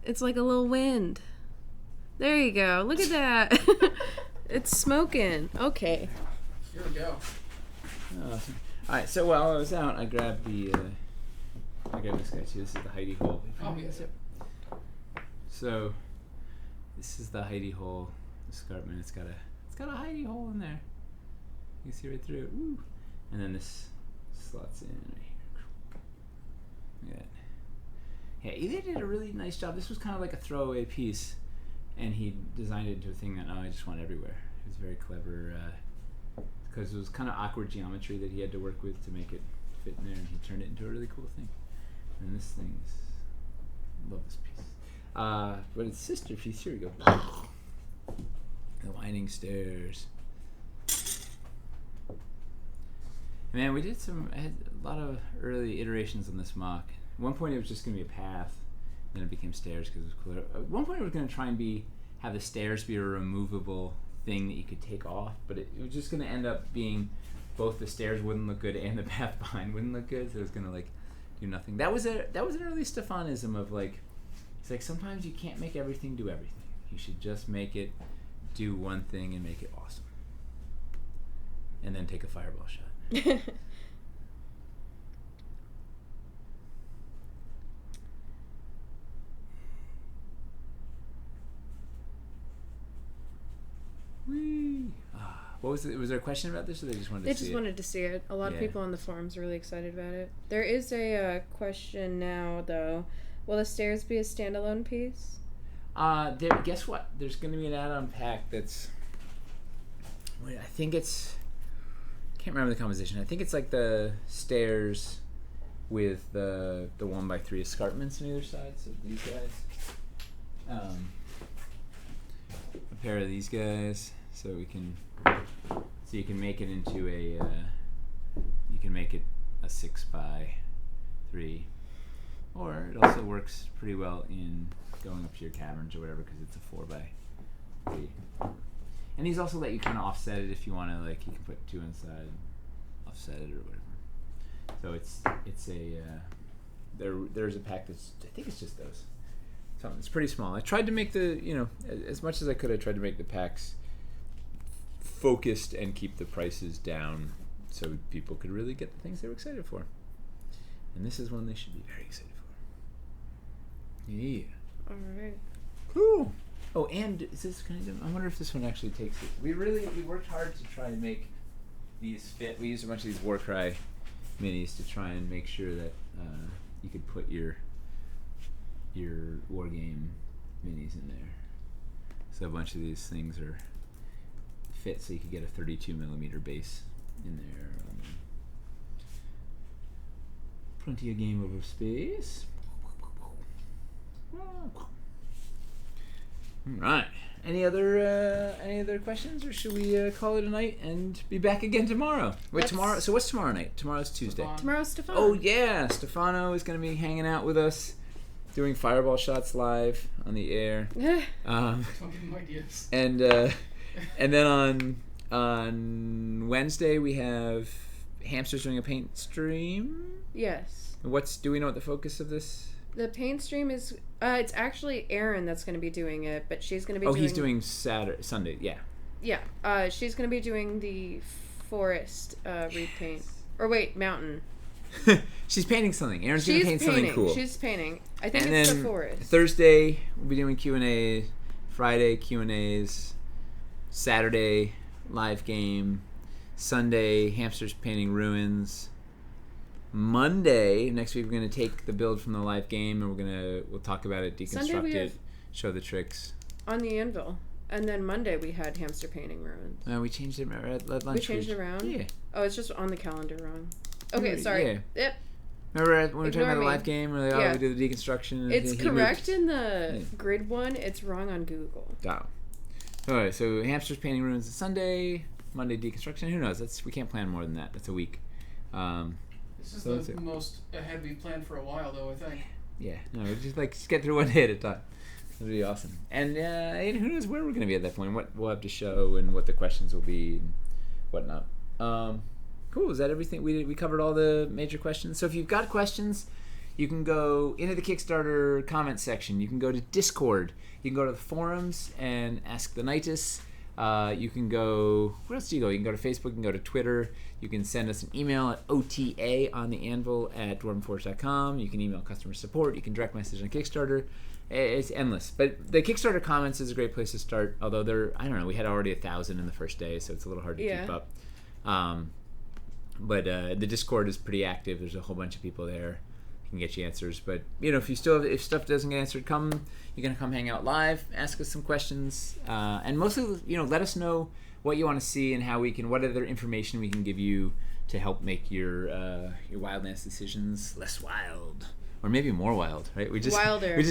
It's like a little wind. There you go. Look at that. It's smoking. Okay. Here we go. Awesome. All right. So while I was out, I grabbed this guy too. This is the Heidi hole. Oh, yes. So this is the Heidi hole escarpment. It's got a Heidi hole in there. You can see right through it. Woo. And then this slots in right here. Look at that. Yeah, Eli did a really nice job. This was kind of like a throwaway piece, and he designed it into a thing that I just want everywhere. It was very clever because it was kind of awkward geometry that he had to work with to make it fit in there, and he turned it into a really cool thing. And this thing is, love this piece. But its sister piece, here we go. The winding stairs. Man, I had a lot of early iterations on this mock. At one point it was just going to be a path, then it became stairs because it was cooler. At one point it was going to try and have the stairs be a removable thing that you could take off, but it was just going to end up being both the stairs wouldn't look good and the path behind wouldn't look good, so it was going to do nothing. That was an early Stephanism of it's like sometimes you can't make everything do everything. You should just make it do one thing and make it awesome. And then take a fireball shot. Whee! What was it? Was there a question about this, or they just wanted to see it? They just wanted to see it. A lot of people on the forums are really excited about it. There is a question now, though. Will the stairs be a standalone piece? Guess what? There's going to be an add-on pack that's... Wait, I think it's... I can't remember the composition. I think it's like the stairs with the 1x3 escarpments on either side. So these guys. A pair of these guys. So you can make it into you can make it a 6x3. Or it also works pretty well in going up to your caverns or whatever because it's a 4x3. And these also let you kind of offset it if you want to, you can put two inside, offset it or whatever. So it's a there's a pack that's, I think it's just those. So it's pretty small. I tried to make as much as I could, I tried to make the packs focused and keep the prices down so people could really get the things they were excited for. And this is one they should be very excited for. Yeah. All right. Cool. Oh, and is this I wonder if this one actually takes it. We worked hard to try and make these fit. We used a bunch of these Warcry minis to try and make sure that you could put your war game minis in there. So a bunch of these things are fit, so you could get a 32mm base in there. Plenty of game over space. All right. Any other questions, or should we call it a night and be back again tomorrow? Wait, tomorrow. So what's tomorrow night? Tomorrow's Tuesday. Tomorrow's Stefano. Oh yeah, Stefano is going to be hanging out with us, doing fireball shots live on the air. Don't give him ideas. And And then on Wednesday we have Hamsters doing a paint stream. Yes. Do we know what the focus of this? The paint stream is it's actually Erin that's going to be doing it, but she's going to be he's doing Sunday. Yeah. Yeah. She's going to be doing the forest repaint. Or wait, mountain. She's painting something. Erin's going to paint something cool. She's painting. I think and it's then the forest. Thursday we'll be doing Q&A. Friday Q&As. Saturday live game. Sunday Hamsters painting ruins. Monday next week we're going to take the build from the live game and we'll talk about it, deconstruct it, show the tricks. On the anvil. And then Monday we had hamster painting ruins. We changed it at lunch. We changed it around? Yeah. Oh, it's just on the calendar wrong. Okay, sorry. Yeah. Yep. Remember when we were talking about the me. live game? We're like, we did the deconstruction. It's correct in the grid one. It's wrong on Google. Oh. Alright, so Hamsters painting ruins is Sunday. Monday deconstruction. Who knows? We can't plan more than that. That's a week. This is the most ahead we've planned for a while, though, I think. Yeah. No, just get through one day at a time. That'd be awesome. And who knows where we're going to be at that point? What we'll have to show and what the questions will be and whatnot. Cool. Is that everything? We covered all the major questions. So if you've got questions, you can go into the Kickstarter comment section. You can go to Discord. You can go to the forums and ask the Knightus. You can go... Where else do you go? You can go to Facebook. You can go to Twitter. You can send us an email at otaontheanvil@dwarvenforge.com. You can email customer support. You can direct message on Kickstarter. It's endless. But the Kickstarter comments is a great place to start. Although I don't know, we had already 1,000 in the first day, so it's a little hard to keep up. But the Discord is pretty active. There's a whole bunch of people there. Can get you answers. But if stuff doesn't get answered, you're gonna come hang out live, ask us some questions, and mostly let us know what you want to see and what other information we can give you to help make your Wildlands decisions less wild, or maybe more wild, right? We just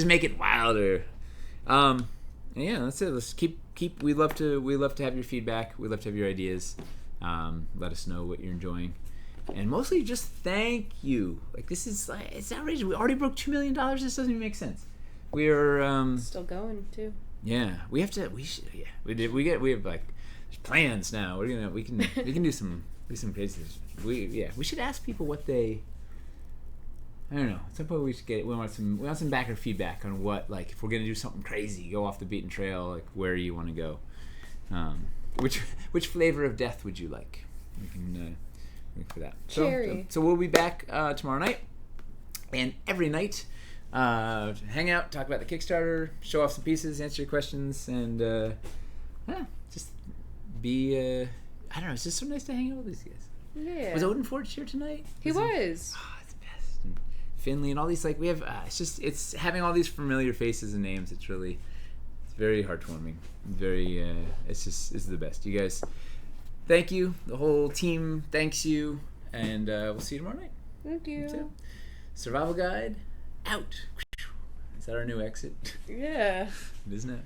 make it wilder. Yeah, that's it. Let's keep. We love to have your feedback. We love to have your ideas. Let us know what you're enjoying. And mostly just thank you. It's outrageous. We already broke $2 million. This doesn't even make sense. We're still going too. Yeah, we have to. We should. Yeah, we did. We have there's plans now. We can do some crazy. We should ask people what they. I don't know. At some point we should we want some backer feedback on what, if we're gonna do something crazy, go off the beaten trail. Where you want to go. Which flavor of death would you like? We can. For that. Cherry. So we'll be back tomorrow night and every night. Hang out, talk about the Kickstarter, show off some pieces, answer your questions, and just be. I don't know. It's just so nice to hang out with these guys. Yeah. Was Odin Forge here tonight? He was. Oh, it's the best. And Finley and all these we have. It's having all these familiar faces and names. It's very heartwarming. Very. It's the best. You guys. Thank you. The whole team thanks you. And we'll see you tomorrow night. Thank you. Survival Guide, out. Is that our new exit? Yeah. It is now.